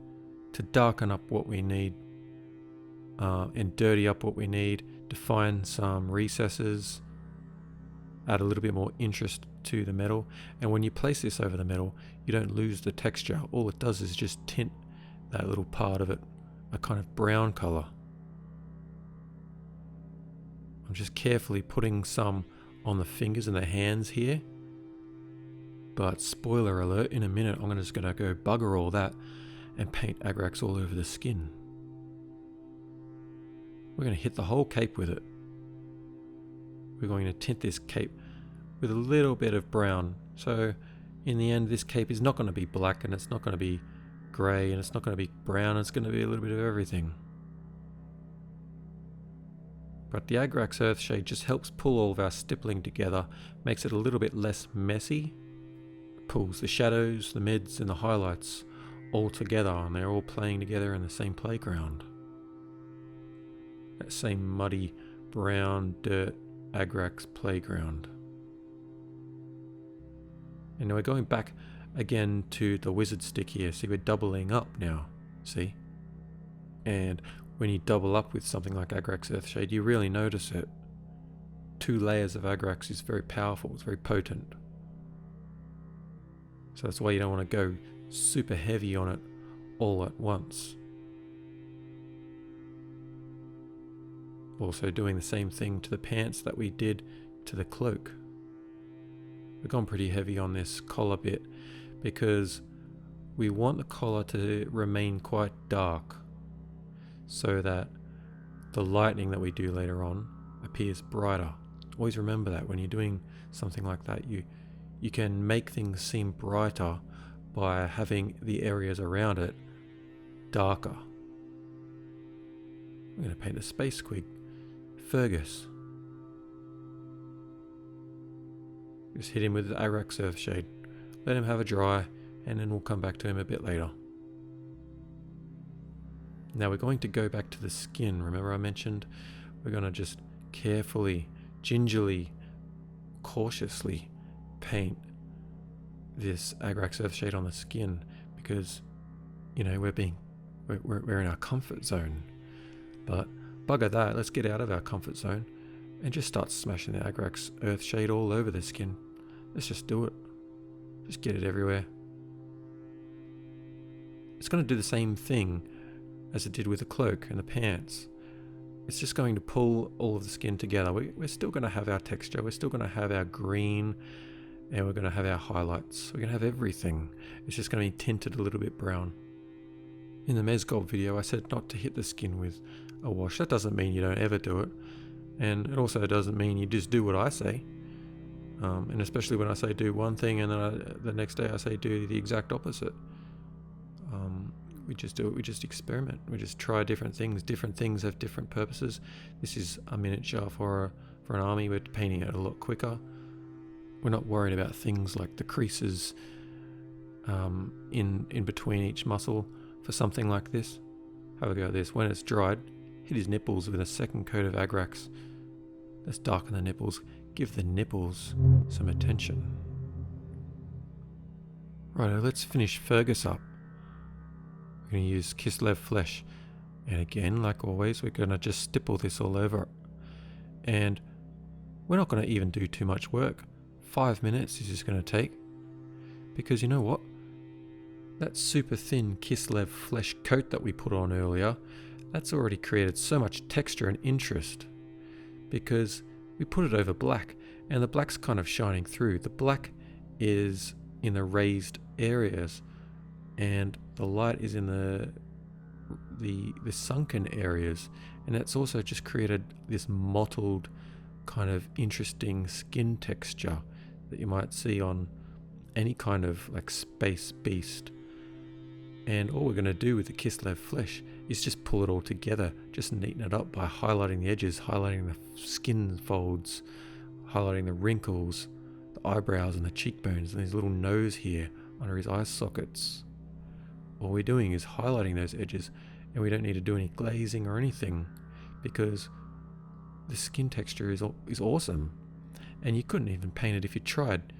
darken up what we need and dirty up what we need, define some recesses, add a little bit more interest to the metal. And when you place this over the metal, you don't lose the texture. All it does is just tint that little part of it a kind of brown color. I'm just carefully putting some on the fingers and the hands here. But spoiler alert, in a minute I'm just going to go bugger all that and paint Agrax all over the skin. We're going to hit the whole cape with it. We're going to tint this cape with a little bit of brown. So in the end this cape is not going to be black, and it's not going to be grey, and it's not going to be brown. It's going to be a little bit of everything. But the Agrax Earthshade just helps pull all of our stippling together, makes it a little bit less messy. Pulls the shadows, the mids and the highlights all together, and they're all playing together in the same playground. That same muddy brown dirt Agrax playground. And now we're going back again to the wizard stick here. See, we're doubling up now, see? And when you double up with something like Agrax Earthshade, you really notice it. 2 layers of Agrax is very powerful, it's very potent. So that's why you don't want to go super heavy on it all at once. Also doing the same thing to the pants that we did to the cloak. We've gone pretty heavy on this collar bit because we want the collar to remain quite dark so that the lightning that we do later on appears brighter. Always remember that when you're doing something like that, you can make things seem brighter by having the areas around it darker. I'm going to paint the space squig, Fergus. Just hit him with the Arax Earthshade. Let him have a dry, and then we'll come back to him a bit later. Now we're going to go back to the skin. Remember I mentioned we're going to just carefully, gingerly, cautiously paint this Arax Earthshade on the skin because, you know, we're in our comfort zone. But bugger that, let's get out of our comfort zone and just start smashing the Arax Earthshade all over the skin. Let's just do it. Just get it everywhere. It's going to do the same thing as it did with the cloak and the pants. It's just going to pull all of the skin together. We're still going to have our texture. We're still going to have our green, and we're going to have our highlights. We're going to have everything. It's just going to be tinted a little bit brown. In the Mezgike video, I said not to hit the skin with a wash. That doesn't mean you don't ever do it. And it also doesn't mean you just do what I say. And especially when I say do one thing and then the next day I say do the exact opposite. We just do it. We just experiment. We just try different things. Different things have different purposes. This is a miniature for an army. We're painting it a lot quicker. We're not worried about things like the creases in between each muscle for something like this. Have a go at this. When it's dried, hit his nipples with a second coat of Agrax. Let's darken the nipples. Give the nipples some attention. Right, let's finish Fergus up. We're going to use Kislev flesh. And again, like always, we're going to just stipple this all over it. And we're not going to even do too much work. 5 minutes is just going to take. Because you know what? That super thin Kislev flesh coat that we put on earlier, that's already created so much texture and interest. Because we put it over black, and the black's kind of shining through. The black is in the raised areas, and the light is in the sunken areas, and that's also just created this mottled kind of interesting skin texture that you might see on any kind of like space beast. And all we're going to do with the Kislev flesh is just pull it all together, just neaten it up by highlighting the edges, highlighting the skin folds, highlighting the wrinkles, the eyebrows and the cheekbones and his little nose here under his eye sockets. All we're doing is highlighting those edges, and we don't need to do any glazing or anything because the skin texture is awesome, and you couldn't even paint it if you tried.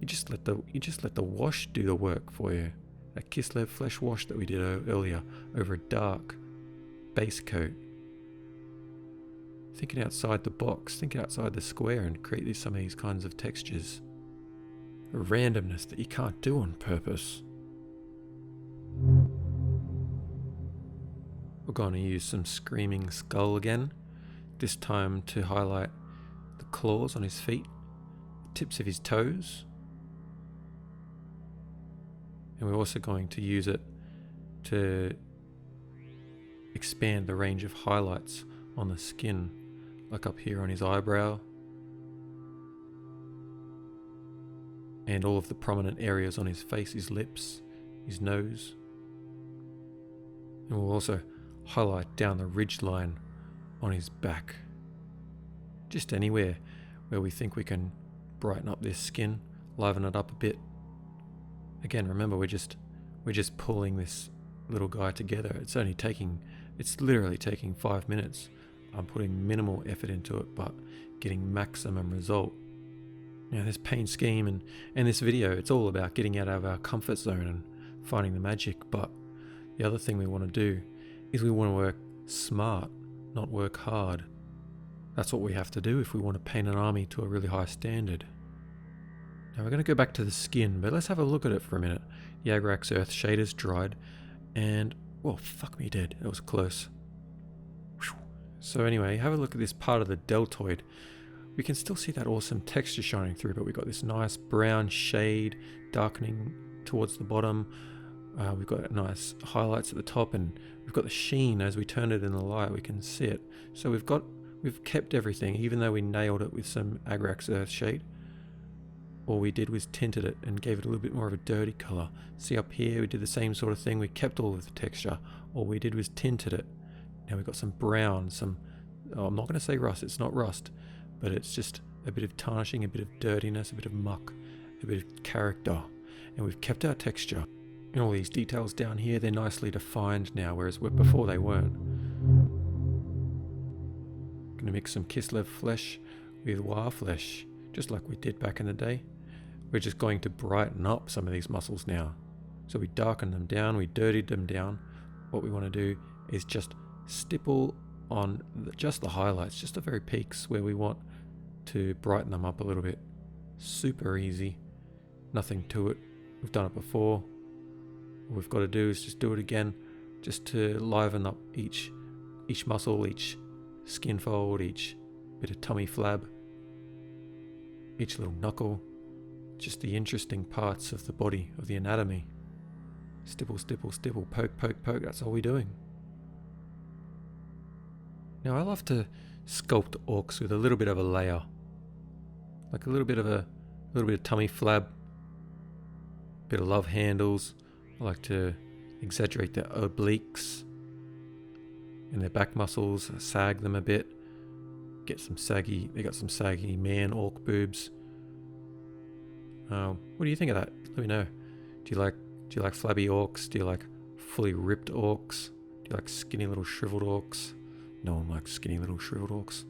You just let the wash do the work for you. That Kislev flesh wash that we did earlier over a dark base coat. Thinking outside the box, thinking outside the square, and create some of these kinds of textures. A randomness that you can't do on purpose. We're going to use some Screaming Skull again, this time to highlight the claws on his feet, the tips of his toes, and we're also going to use it to expand the range of highlights on the skin, like up here on his eyebrow, and all of the prominent areas on his face, his lips, his nose. And we'll also highlight down the ridge line on his back. Just anywhere where we think we can brighten up this skin, liven it up a bit. Again, remember, we're just pulling this little guy together. It's literally taking 5 minutes. I'm putting minimal effort into it, but getting maximum result. Now, this paint scheme and this video, it's all about getting out of our comfort zone and finding the magic. But the other thing we want to do is we want to work smart, not work hard. That's what we have to do if we want to paint an army to a really high standard. Now we're going to go back to the skin, but let's have a look at it for a minute. The Agrax Earth shade is dried, and, well, fuck me dead, it was close. So anyway, have a look at this part of the deltoid. We can still see that awesome texture shining through, but we've got this nice brown shade darkening towards the bottom. We've got nice highlights at the top, and we've got the sheen as we turn it in the light. We can see it. So we've kept everything, even though we nailed it with some Agrax Earth shade. All we did was tinted it and gave it a little bit more of a dirty color. See up here, we did the same sort of thing. We kept all of the texture. All we did was tinted it. Now we've got some brown, I'm not going to say rust, it's not rust, but it's just a bit of tarnishing, a bit of dirtiness, a bit of muck, a bit of character. And we've kept our texture. And all these details down here, they're nicely defined now, whereas before they weren't. Going to mix some Kislev flesh with Wa flesh, just like we did back in the day. We're just going to brighten up some of these muscles now. So we darkened them down, we dirtied them down. What we want to do is just stipple on just the highlights, just the very peaks where we want to brighten them up a little bit. Super easy, nothing to it. We've done it before. All we've got to do is just do it again, just to liven up each muscle, each skin fold, each bit of tummy flab, each little knuckle, just the interesting parts of the body, of the anatomy. Stipple, stipple, stipple, poke, poke, poke, that's all we're doing. Now I love to sculpt orcs with a little bit of a layer, like a little bit of tummy flab, bit of love handles. I like to exaggerate their obliques and their back muscles, sag them a bit, they got some saggy man orc boobs. What do you think of that? Let me know. Do you like flabby orcs? Do you like fully ripped orcs? Do you like skinny little shriveled orcs? No one likes skinny little shriveled orcs.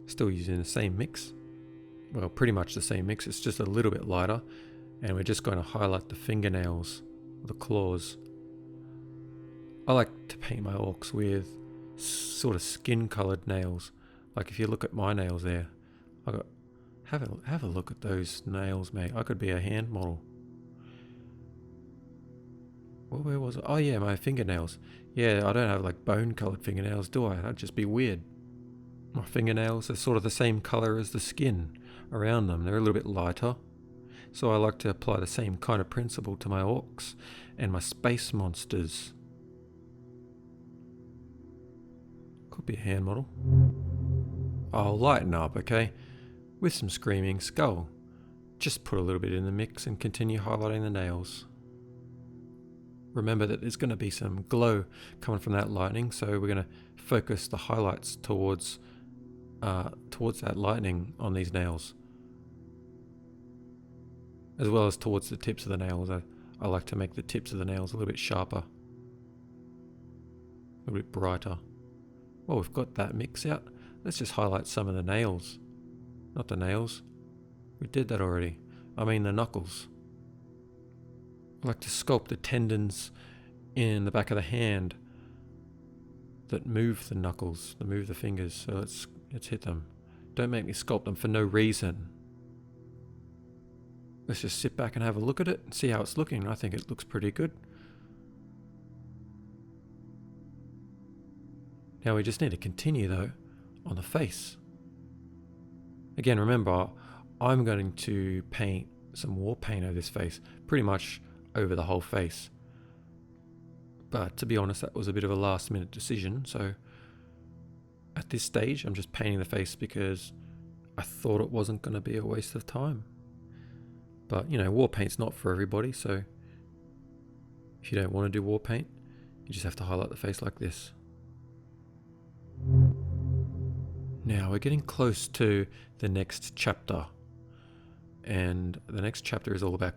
Still using the same mix. Well, pretty much the same mix. It's just a little bit lighter. And we're just going to highlight the fingernails, the claws. I like to paint my orcs with sort of skin coloured nails. Like if you look at my nails there, have a look at those nails, mate. I could be a hand model. Well, where was it? Oh yeah, my fingernails. Yeah, I don't have like bone coloured fingernails, do I? That'd just be weird. My fingernails are sort of the same colour as the skin around them. They're a little bit lighter. So I like to apply the same kind of principle to my orcs and my space monsters. Could be a hand model. I'll lighten up, okay? With some screaming skull. Just put a little bit in the mix and continue highlighting the nails. Remember that there's going to be some glow coming from that lightning, so we're going to focus the highlights towards that lightning on these nails, as well as towards the tips of the nails. I like to make the tips of the nails a little bit sharper, a little bit brighter. Well, we've got that mix out. Let's just highlight some of the nails. Not the nails. We did that already. I mean the knuckles. I like to sculpt the tendons in the back of the hand that move the knuckles, that move the fingers. So let's hit them. Don't make me sculpt them for no reason. Let's just sit back and have a look at it and see how it's looking. I think it looks pretty good. Now we just need to continue though on the face. Again, remember, I'm going to paint some war paint over this face, pretty much over the whole face. But to be honest, that was a bit of a last minute decision, so at this stage I'm just painting the face because I thought it wasn't going to be a waste of time. But you know, war paint's not for everybody, so if you don't want to do war paint, you just have to highlight the face like this. Now we're getting close to the next chapter, and the next chapter is all about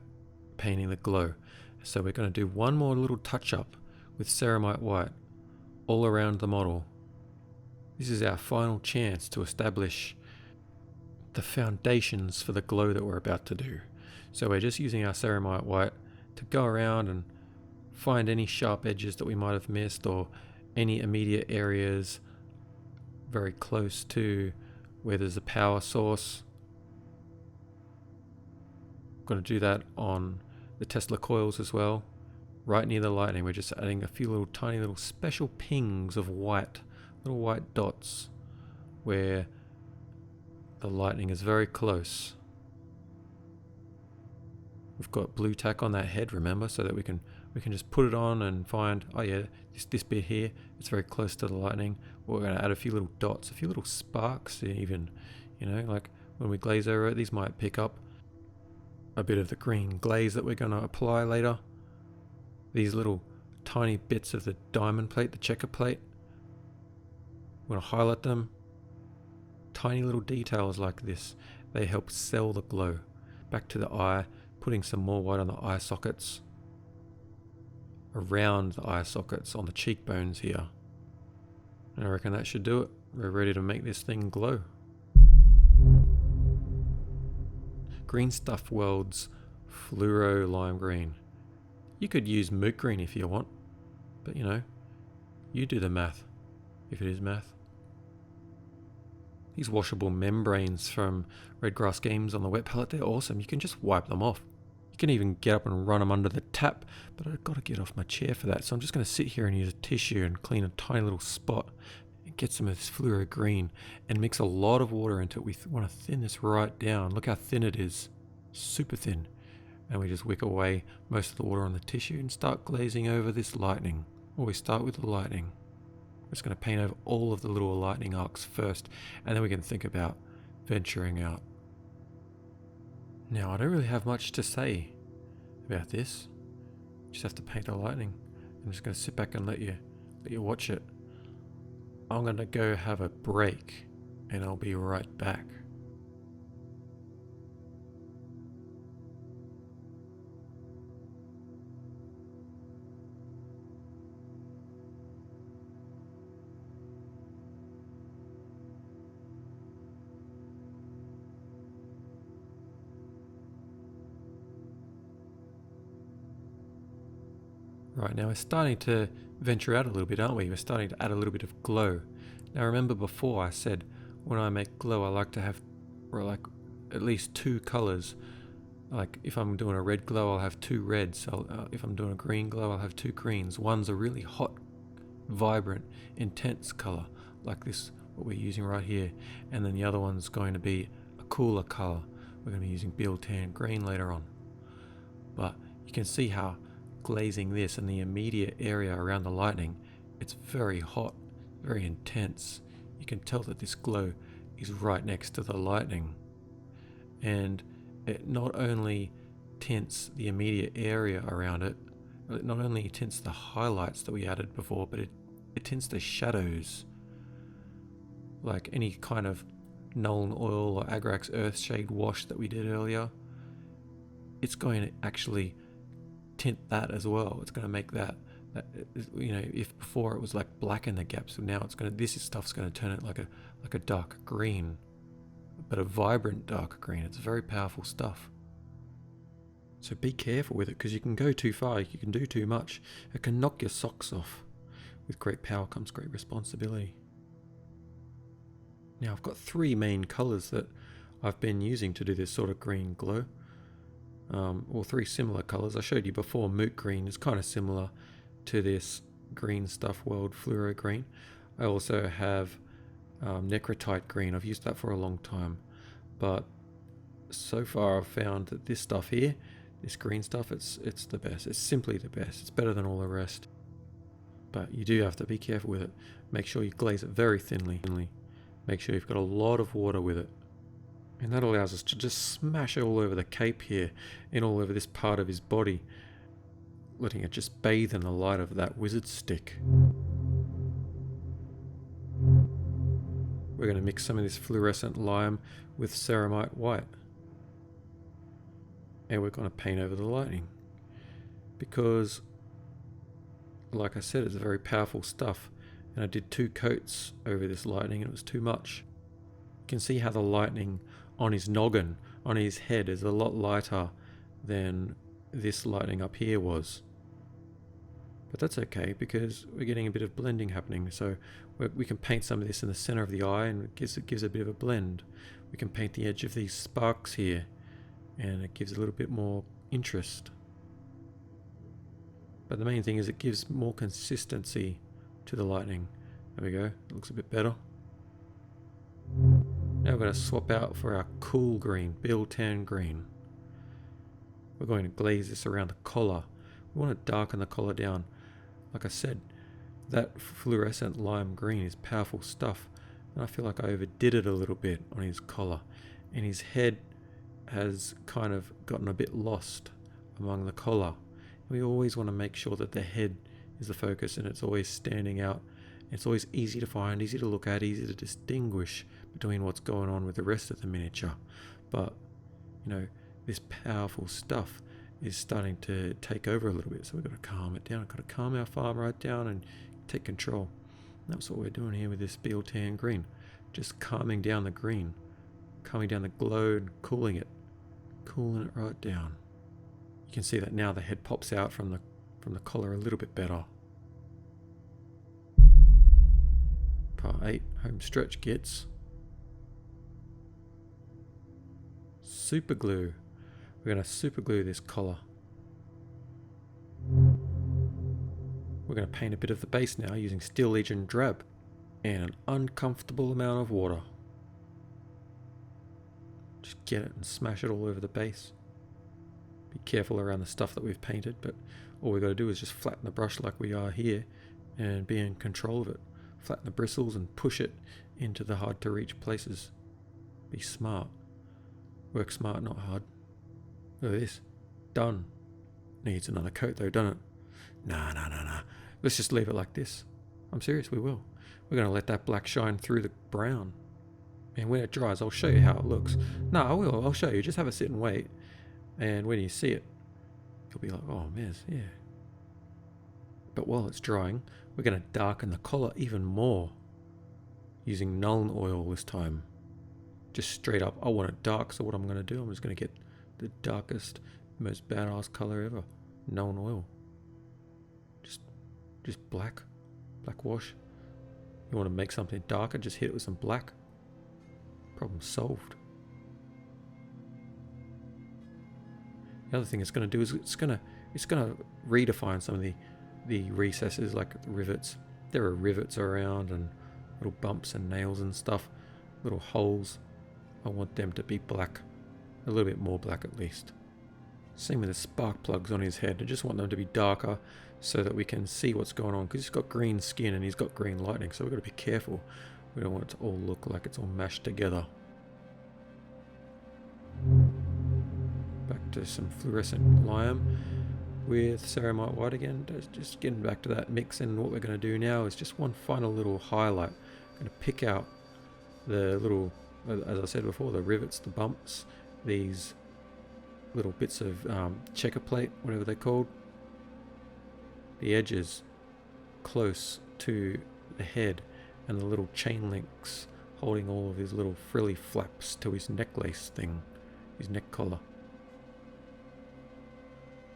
painting the glow. So we're going to do one more little touch up with ceramite white all around the model. This is our final chance to establish the foundations for the glow that we're about to do. So we're just using our ceramite white to go around and find any sharp edges that we might have missed, or any immediate areas very close to where there's a power source. I'm going to do that on the Tesla coils as well. Right near the lightning, we're just adding a few little tiny little special pings of white, little white dots, where the lightning is very close. We've got blue tack on that head, remember, so that we can just put it on and find, oh yeah, this bit here, it's very close to the lightning. We're going to add a few little dots, a few little sparks even, you know, like when we glaze over it, these might pick up a bit of the green glaze that we're going to apply later. These little tiny bits of the diamond plate, the checker plate, we're going to highlight them. Tiny little details like this, they help sell the glow. Back to the eye, putting some more white on the eye sockets, around the eye sockets on the cheekbones here. And I reckon that should do it. We're ready to make this thing glow. Green Stuff World's Fluoro Lime Green. You could use moot green if you want, but you know, you do the math, if it is math. These washable membranes from Red Grass Games on the wet palette, they're awesome. You can just wipe them off. You can even get up and run them under the tap, but I've got to get off my chair for that. So I'm just going to sit here and use a tissue and clean a tiny little spot and get some of this fluoro green and mix a lot of water into it. We want to thin this right down. Look how thin it is. Super thin. And we just wick away most of the water on the tissue and start glazing over this lightning. Or we start with the lightning. We're just going to paint over all of the little lightning arcs first, and then we can think about venturing out. Now, I don't really have much to say about this. You just have to paint a lightning. I'm just going to sit back and let you watch it. I'm going to go have a break, and I'll be right back. Right, now we're starting to venture out a little bit, aren't we? We're starting to add a little bit of glow. Now remember before I said when I make glow I like to have at least two colours. Like if I'm doing a red glow I'll have two reds. If I'm doing a green glow I'll have two greens. One's a really hot, vibrant, intense colour like this, what we're using right here. And then the other one's going to be a cooler colour. We're going to be using Biltan green later on. But you can see how glazing this in the immediate area around the lightning, it's very hot, very intense. You can tell that this glow is right next to the lightning, and it not only tints the immediate area around it, it not only tints the highlights that we added before, but it tints the shadows, like any kind of Nuln Oil or Agrax Earthshade wash that we did earlier. It's going to actually tint that as well. It's going to make that you know, if before it was like black in the gaps, so now this stuff's going to turn it like a dark green, but a vibrant dark green. It's very powerful stuff. So be careful with it, because you can go too far, you can do too much. It can knock your socks off. With great power comes great responsibility. Now I've got three main colours that I've been using to do this sort of green glow. Or three similar colours. I showed you before, moot green is kind of similar to this Green Stuff World fluoro green. I also have necrotite green. I've used that for a long time, but so far I've found that this stuff here, this green stuff, it's the best. It's simply the best. It's better than all the rest. But you do have to be careful with it. Make sure you glaze it very thinly. Make sure you've got a lot of water with it. And that allows us to just smash it all over the cape here and all over this part of his body, letting it just bathe in the light of that wizard stick. We're going to mix some of this fluorescent lime with ceramite white. And we're going to paint over the lightning. Because, like I said, it's very powerful stuff. And I did 2 coats over this lightning and it was too much. You can see how the lightning on his noggin, on his head, is a lot lighter than this lightning up here was. But that's okay because we're getting a bit of blending happening. So we can paint some of this in the center of the eye and it gives a bit of a blend. We can paint the edge of these sparks here and it gives a little bit more interest. But the main thing is it gives more consistency to the lighting. There we go, it looks a bit better. Now we're going to swap out for our cool green, Biltan green. We're going to glaze this around the collar. We want to darken the collar down. Like I said, that fluorescent lime green is powerful stuff. And I feel like I overdid it a little bit on his collar. And his head has kind of gotten a bit lost among the collar. We always want to make sure that the head is the focus and it's always standing out. It's always easy to find, easy to look at, easy to distinguish between what's going on with the rest of the miniature. But, you know, this powerful stuff is starting to take over a little bit, so we've got to calm it down. We've got to calm our farm right down and take control. And that's what we're doing here with this Biltan green. Just calming down the green, calming down the glow and cooling it right down. You can see that now the head pops out from the collar a little bit better. Part 8, home stretch gitz. Super glue. We're going to super glue this collar. We're going to paint a bit of the base now using Steel Legion drab and an uncomfortable amount of water. Just get it and smash it all over the base. Be careful around the stuff that we've painted, but all we've got to do is just flatten the brush like we are here and be in control of it. Flatten the bristles and push it into the hard to reach places. Be smart. Work smart, not hard. Look at this. Done. Needs another coat though, doesn't it? Nah. Let's just leave it like this. I'm serious, we will. We're going to let that black shine through the brown. And when it dries, I'll show you how it looks. No, I will. I'll show you. Just have a sit and wait. And when you see it, you'll be like, oh, Mez, yeah. But while it's drying, we're going to darken the collar even more. Using Nuln oil this time. Just straight up, I want it dark, so what I'm going to do, I'm just going to get the darkest, most badass color ever. Nuln oil. Just black wash. You want to make something darker, just hit it with some black. Problem solved. The other thing it's going to do is it's going to redefine some of the recesses, like the rivets. There are rivets around and little bumps and nails and stuff, little holes. I want them to be black, a little bit more black at least. Same with the spark plugs on his head. I just want them to be darker so that we can see what's going on, because he's got green skin and he's got green lightning, so we've got to be careful. We don't want it to all look like it's all mashed together. Back to some fluorescent lime with ceramite white again. Just getting back to that mix, and what we're going to do now is just one final little highlight. I'm going to pick out the little, as I said before, the rivets, the bumps, these little bits of checker plate, whatever they're called, the edges close to the head, and the little chain links holding all of his little frilly flaps to his necklace thing, his neck collar.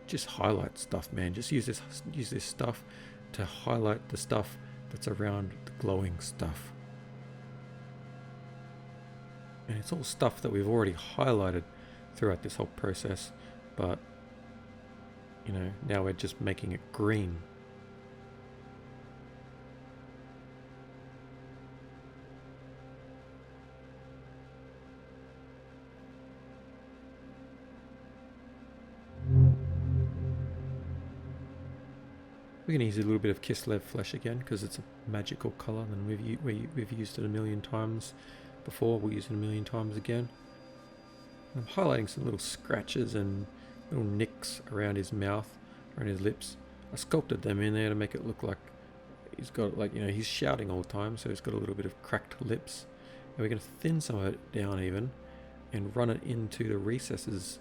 Just highlight stuff, man. Just use this stuff to highlight the stuff that's around the glowing stuff. And it's all stuff that we've already highlighted throughout this whole process, but you know, now we're just making it green. We can use a little bit of Kislev flesh again because it's a magical colour, and we've used it a million times before. We'll use it a million times again. I'm highlighting some little scratches and little nicks around his mouth, around his lips. I sculpted them in there to make it look like he's got, like, you know, he's shouting all the time, so he's got a little bit of cracked lips. And we're going to thin some of it down even and run it into the recesses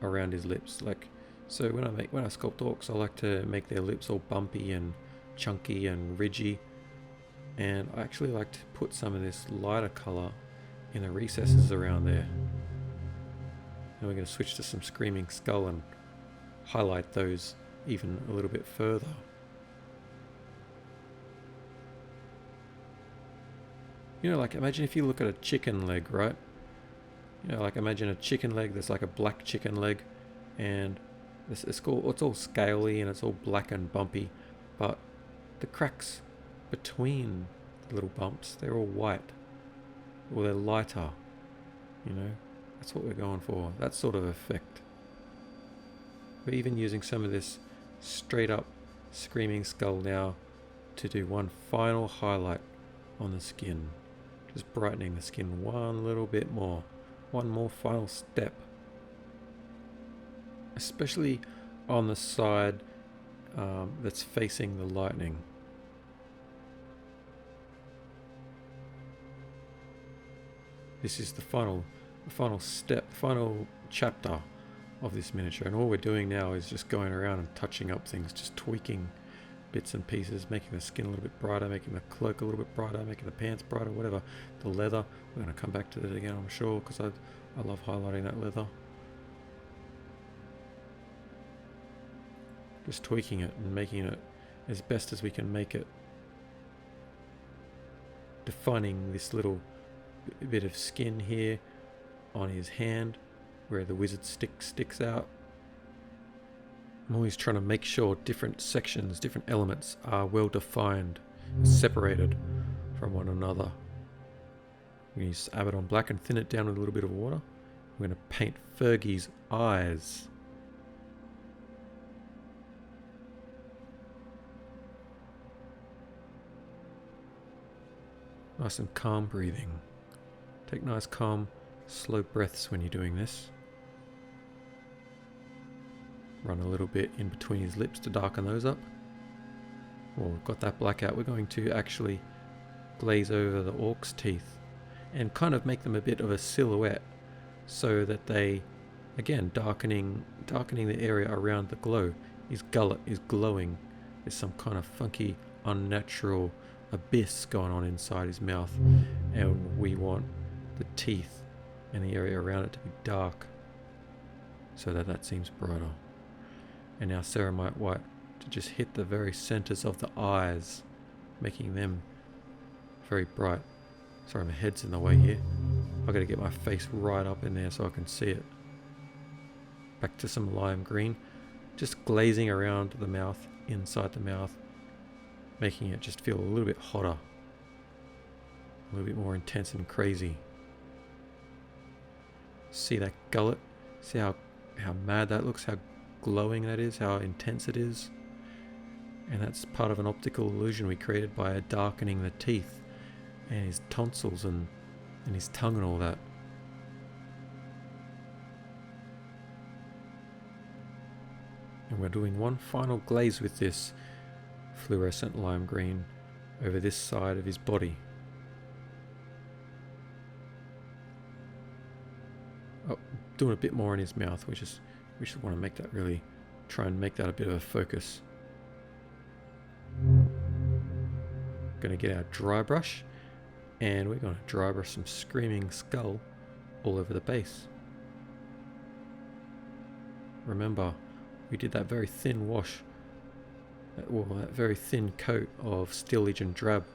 around his lips. Like, so when I sculpt orcs, I like to make their lips all bumpy and chunky and ridgy. And I actually like to put some of this lighter colour in the recesses around there. And we're going to switch to some Screaming Skull and highlight those even a little bit further. You know, like imagine if you look at a chicken leg, right? You know, like imagine a chicken leg that's like a black chicken leg, and it's all scaly and it's all black and bumpy, but the cracks between the little bumps, they're all white, or they're lighter. You know, that's what we're going for. That sort of effect. We're even using some of this straight up screaming skull now to do one final highlight on the skin. Just brightening the skin one little bit more. One more final step. Especially on the side that's facing the lightning. This is the final step, final chapter of this miniature, and all we're doing now is just going around and touching up things, just tweaking bits and pieces, making the skin a little bit brighter, making the cloak a little bit brighter, making the pants brighter, whatever. The leather, we're going to come back to that again, I'm sure, because I love highlighting that leather. Just tweaking it and making it as best as we can make it. Defining this little bit of skin here on his hand where the wizard stick sticks out. I'm always trying to make sure different sections, different elements are well defined, separated from one another. We use Abaddon Black and thin it down with a little bit of water. We're going to paint Fergie's eyes. Nice and calm breathing. Take nice, calm, slow breaths when you're doing this. Run a little bit in between his lips to darken those up. Well, we've got that black out. We're going to actually glaze over the orc's teeth and kind of make them a bit of a silhouette so that they, again, darkening the area around the glow. His gullet is glowing. There's some kind of funky, unnatural abyss going on inside his mouth, and we want the teeth and the area around it to be dark so that seems brighter. And now ceramite white to just hit the very centers of the eyes, making them very bright. Sorry, my head's in the way here. I've got to get my face right up in there so I can see it. Back to some lime green, just glazing around the mouth, inside the mouth, making it just feel a little bit hotter, a little bit more intense and crazy. See that gullet? See how mad that looks, how glowing that is, how intense it is. And that's part of an optical illusion we created by darkening the teeth and his tonsils and his tongue and all that. And we're doing one final glaze with this fluorescent lime green over this side of his body. Oh, doing a bit more in his mouth, we just want to make that really, try and make that a bit of a focus. Going to get our dry brush, and we're going to dry brush some screaming skull all over the base. Remember, we did that very thin wash, that very thin coat of Steel Legion drab,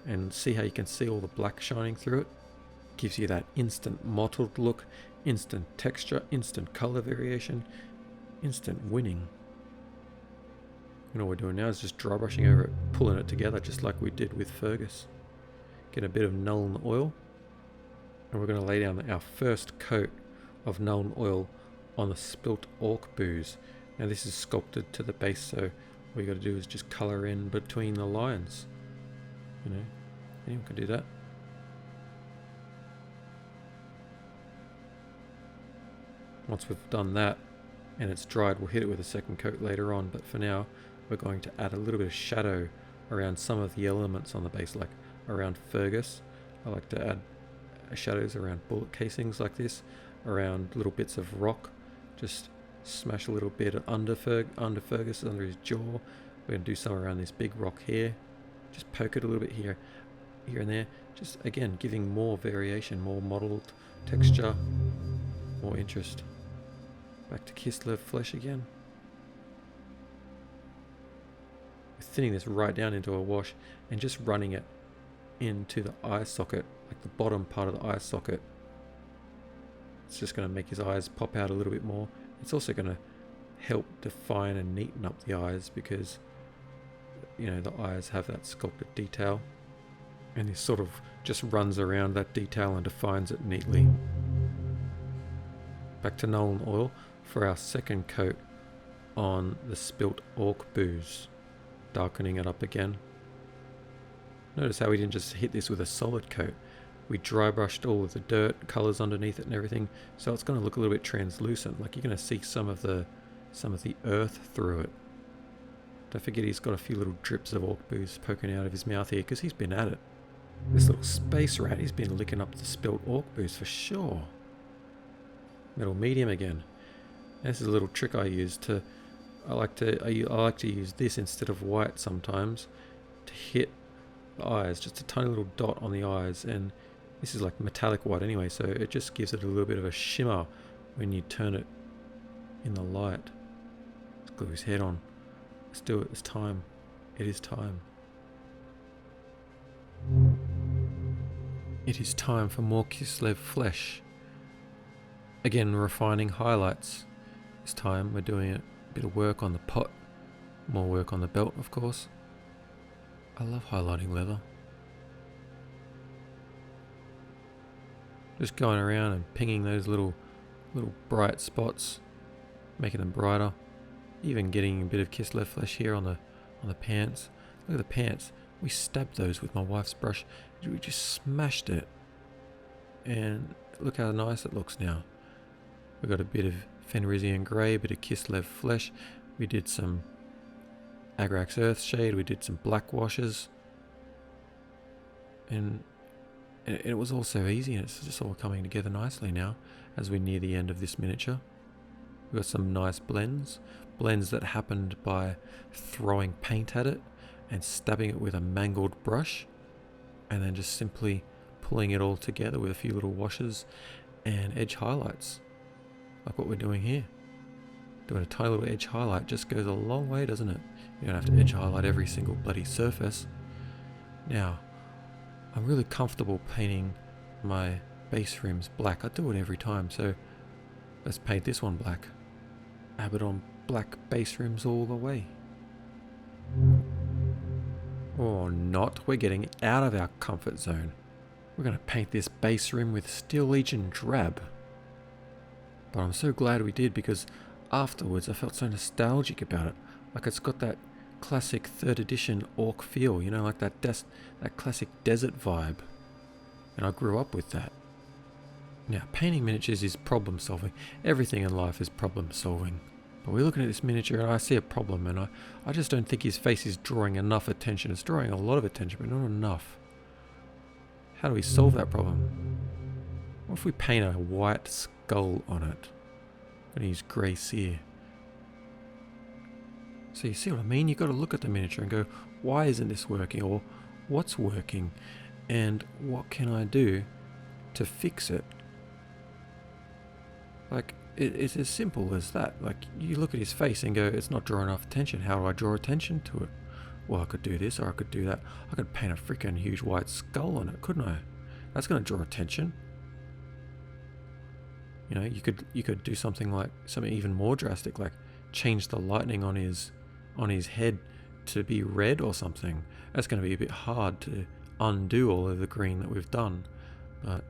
and see how you can see all the black shining through it? Gives you that instant mottled look, instant texture, instant color variation, instant winning. And all we're doing now is just dry brushing over it, pulling it together just like we did with Fergus. Get a bit of Nuln oil, and we're going to lay down our first coat of Nuln oil on the spilt orc booze. Now this is sculpted to the base, so all you got to do is just color in between the lines. You know, anyone can do that. Once we've done that and it's dried, we'll hit it with a second coat later on, but for now we're going to add a little bit of shadow around some of the elements on the base, like around Fergus. I like to add shadows around bullet casings like this, around little bits of rock. Just smash a little bit under Fergus, under his jaw. We're going to do some around this big rock here. Just poke it a little bit here and there. Just again giving more variation, more mottled texture, more interest. Back to Kislev flesh again. We're thinning this right down into a wash and just running it into the eye socket, like the bottom part of the eye socket. It's just going to make his eyes pop out a little bit more. It's also going to help define and neaten up the eyes because, you know, the eyes have that sculpted detail, and this sort of just runs around that detail and defines it neatly. Back to Nolan oil for our second coat on the spilt orc booze, darkening it up again. Notice how we didn't just hit this with a solid coat. We dry brushed all of the dirt, colours underneath it and everything, so it's going to look a little bit translucent, like you're going to see some of the earth through it. Don't forget he's got a few little drips of orc booze poking out of his mouth here because he's been at it. This little space rat, he's been licking up the spilt orc booze for sure. Metal medium again. And this is a little trick I use to. I like to use this instead of white sometimes to hit the eyes, just a tiny little dot on the eyes, and this is like metallic white anyway, so it just gives it a little bit of a shimmer when you turn it in the light. Let's glue his head on. Let's do it. It's time. It is time. It is time for more Kislev flesh. Again, refining highlights. This time we're doing a bit of work on the pot, more work on the belt, of course. I love highlighting leather. Just going around and pinging those little bright spots, making them brighter. Even getting a bit of Kislev flesh here on the pants. Look at the pants. We stabbed those with my wife's brush. We just smashed it. And look how nice it looks now. We've got a bit of Fenrisian grey, a bit of Kislev flesh. We did some Agrax Earthshade. We did some black washes. And it was all so easy, and it's just all coming together nicely now as we near the end of this miniature. We've got some nice blends that happened by throwing paint at it and stabbing it with a mangled brush, and then just simply pulling it all together with a few little washes and edge highlights, like what we're doing here. Doing a tiny little edge highlight just goes a long way, doesn't it? You don't have to edge highlight every single bloody surface. Now, I'm really comfortable painting my base rims black. I do it every time, so let's paint this one black. Abaddon black base rims all the way. Or not, we're getting out of our comfort zone. We're going to paint this base rim with Steel Legion drab. But I'm so glad we did, because afterwards I felt so nostalgic about it. Like it's got that classic 3rd edition orc feel, you know, like that classic desert vibe. And I grew up with that. Now, painting miniatures is problem solving. Everything in life is problem solving. But we're looking at this miniature and I see a problem, and I just don't think his face is drawing enough attention. It's drawing a lot of attention, but not enough. How do we solve that problem? What if we paint a white skull on it? I'm going to use grey cere. So you see what I mean? You've got to look at the miniature and go, why isn't this working? Or what's working? And what can I do to fix it? Like, it's as simple as that. Like, you look at his face and go, it's not drawing enough attention. How do I draw attention to it? Well, I could do this or I could do that. I could paint a freaking huge white skull on it, couldn't I? That's going to draw attention. You know, you could do something even more drastic, like change the lightning on his head to be red or something. That's going to be a bit hard to undo all of the green that we've done. But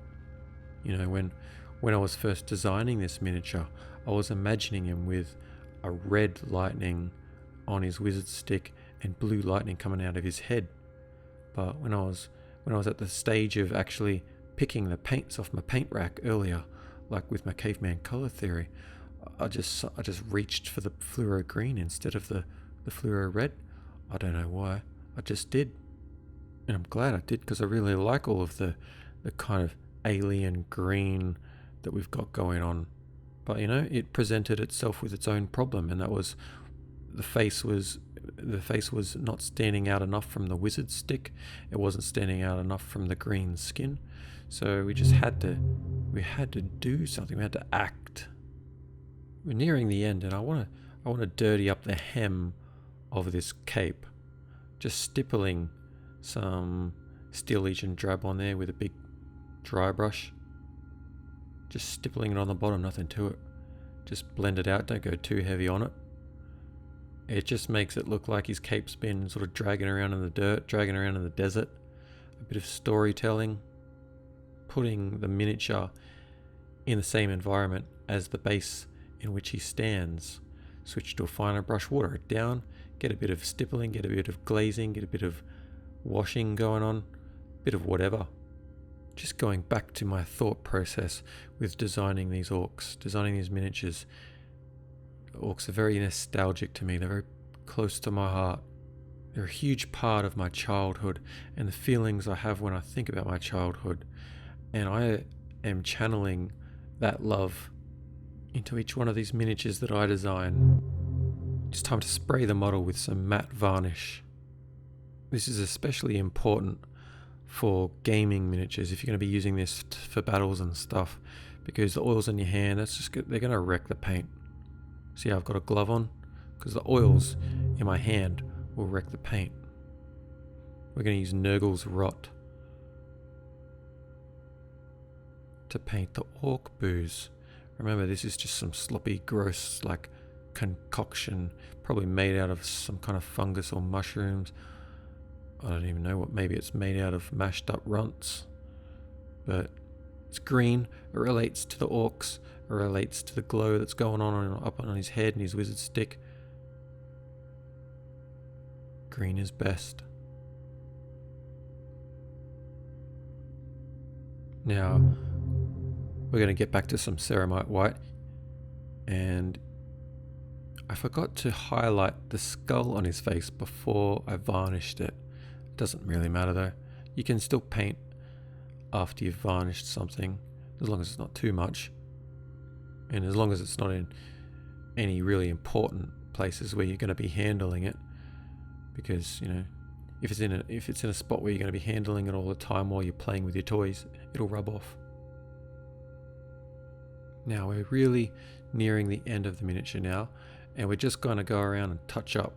you know, when I was first designing this miniature, I was imagining him with a red lightning on his wizard stick and blue lightning coming out of his head. But when I was at the stage of actually picking the paints off my paint rack earlier, like with my caveman color theory, I just reached for the fluoro green instead of the fluoro red. I don't know why. I just did. And I'm glad I did, because I really like all of the kind of alien green that we've got going on. But you know, it presented itself with its own problem, and that was the face was not standing out enough from the wizard stick. It wasn't standing out enough from the green skin. So we just had to do something. We had to act. We're nearing the end, and I want to dirty up the hem of this cape, just stippling some stillage and drab on there with a big dry brush. Just stippling it on the bottom, nothing to it. Just blend it out, don't go too heavy on it. It just makes it look like his cape's been sort of dragging around in the dirt, dragging around in the desert. A bit of storytelling. Putting the miniature in the same environment as the base in which he stands. Switch to a finer brush, water it down, get a bit of stippling, get a bit of glazing, get a bit of washing going on, a bit of whatever. Just going back to my thought process with designing these orcs, designing these miniatures. Orcs are very nostalgic to me, they're very close to my heart. They're a huge part of my childhood and the feelings I have when I think about my childhood. And I am channeling that love into each one of these miniatures that I design. It's time to spray the model with some matte varnish. This is especially important for gaming miniatures if you're going to be using this for battles and stuff, because the oils in your hand, they're going to wreck the paint. See, I've got a glove on because the oils in my hand will wreck the paint. We're going to use Nurgle's Rot to paint the orc booze. Remember, this is just some sloppy, gross, like concoction, probably made out of some kind of fungus or mushrooms. I don't even know what, maybe it's made out of mashed up runts. But it's green, it relates to the orcs, it relates to the glow that's going on up on his head and his wizard stick. Green is best. Now, we're going to get back to some ceramite white, and I forgot to highlight the skull on his face before I varnished it. It doesn't really matter though. You can still paint after you've varnished something, as long as it's not too much, and as long as it's not in any really important places where you're going to be handling it, because, you know, if it's in a spot where you're going to be handling it all the time while you're playing with your toys, it'll rub off. Now we're really nearing the end of the miniature now, and we're just going to go around and touch up.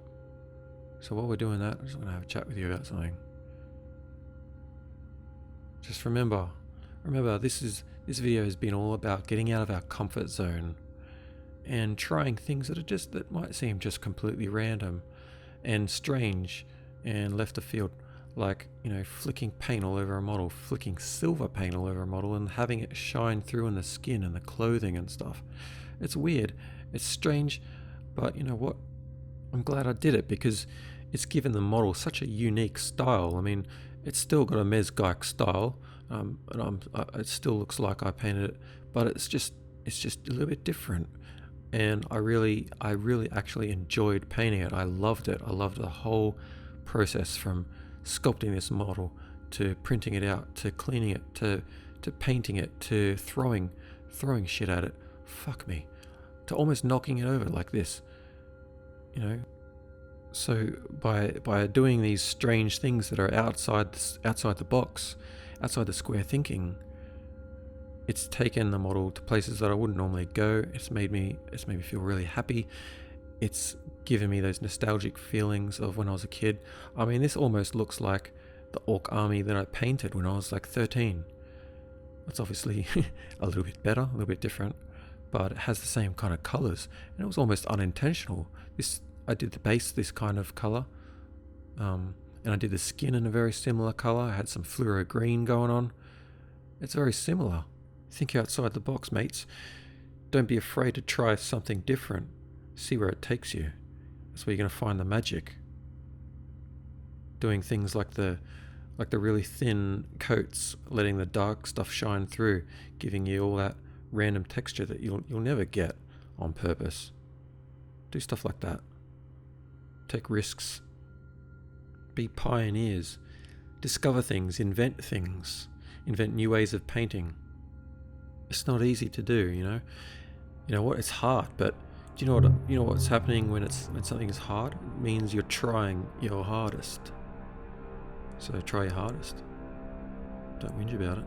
So while we're doing that, I'm just going to have a chat with you about something. Just remember, this video has been all about getting out of our comfort zone and trying things that might seem just completely random and strange and left of field, like, you know, flicking paint all over a model, flicking silver paint all over a model and having it shine through in the skin and the clothing and stuff. It's weird, it's strange, but you know what? I'm glad I did it because it's given the model such a unique style. I mean, it's still got a Mezgike style, and it still looks like I painted it, but it's just a little bit different. And I really actually enjoyed painting it. I loved it. I loved the whole process, from sculpting this model to printing it out to cleaning it to painting it to throwing shit at it. Fuck me. To almost knocking it over like this. You know? So by doing these strange things that are outside the box, outside the square thinking, it's taken the model to places that I wouldn't normally go. It's made me feel really happy. It's given me those nostalgic feelings of when I was a kid. I mean, this almost looks like the orc army that I painted when I was like 13. It's obviously a little bit better, a little bit different, but it has the same kind of colors, and it was almost unintentional. I did the base this kind of color, and I did the skin in a very similar color. I had some fluoro green going on. It's very similar. Think outside the box, mates. Don't be afraid to try something different. See where it takes you. That's where you're going to find the magic. Doing things like the really thin coats, letting the dark stuff shine through, giving you all that random texture that you'll never get on purpose. Do stuff like that. Take risks. Be pioneers. Discover things, invent new ways of painting. It's not easy to do, you know. You know what? It's hard, but do you know what's happening when something is hard? It means you're trying your hardest. So try your hardest. Don't whinge about it.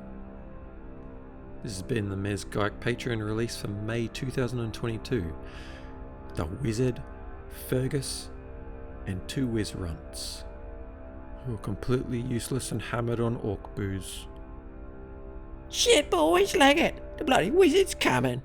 This has been the Mezgike Patreon release for May 2022. The Wiz'Ead, Fergus, and 2 Wiz Runts. who are completely useless and hammered on orc booze. Shit, boys, leg it. The bloody wizard's coming.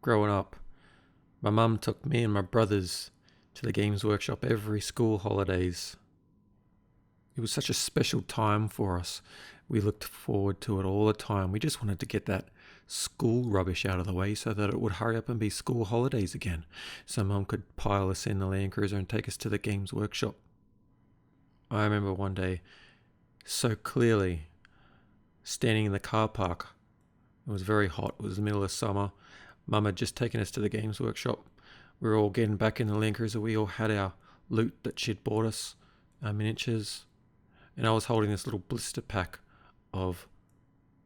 Growing up, my mum took me and my brothers to the Games Workshop every school holidays. It was such a special time for us. We looked forward to it all the time. We just wanted to get that school rubbish out of the way so that it would hurry up and be school holidays again, so Mum could pile us in the Land Cruiser and take us to the Games Workshop. I remember one day so clearly standing in the car park. It was very hot. It was the middle of summer. Mum had just taken us to the Games Workshop. We were all getting back in the Land Cruiser. We all had our loot that she'd bought us, our miniatures. And I was holding this little blister pack of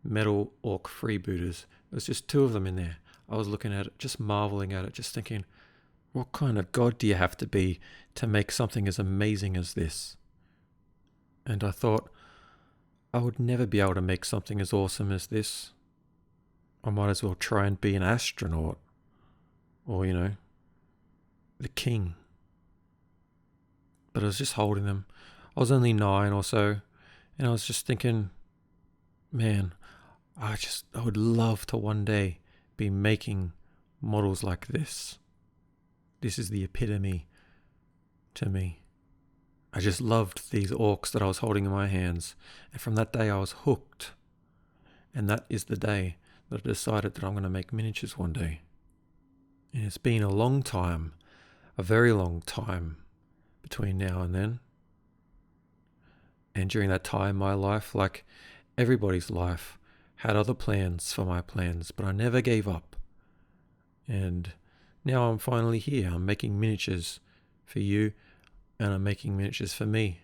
metal orc freebooters. There was just 2 of them in there. I was looking at it, just marveling at it, just thinking, what kind of god do you have to be to make something as amazing as this? And I thought, I would never be able to make something as awesome as this. I might as well try and be an astronaut. Or, the king. But I was just holding them. I was only 9 or so. And I was just thinking, man, I would love to one day be making models like this. This is the epitome to me. I just loved these orcs that I was holding in my hands. And from that day I was hooked. And that is the day that I decided that I'm going to make miniatures one day. And it's been a long time, a very long time between now and then. And during that time, my life, like everybody's life, had other plans for my plans, but I never gave up. And now I'm finally here. I'm making miniatures for you, and I'm making miniatures for me.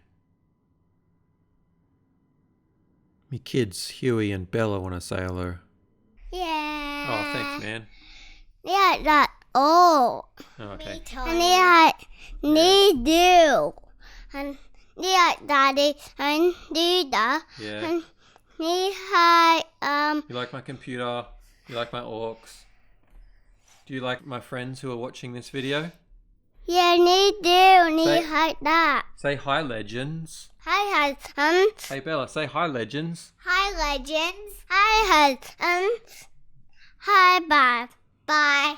Me kids, Huey and Bella, want to say hello. Yeah. Oh, thanks, man. Yeah, that all. Oh, okay. And they do. And they daddy and Dida. Yeah. And they had You like my computer? You like my orcs? Do you like my friends who are watching this video? yeah, they do. They Say- had that. Say hi, legends. Hi, Hey, Bella, say hi, legends. Hi, legends. Hi, hi, bye. Bye.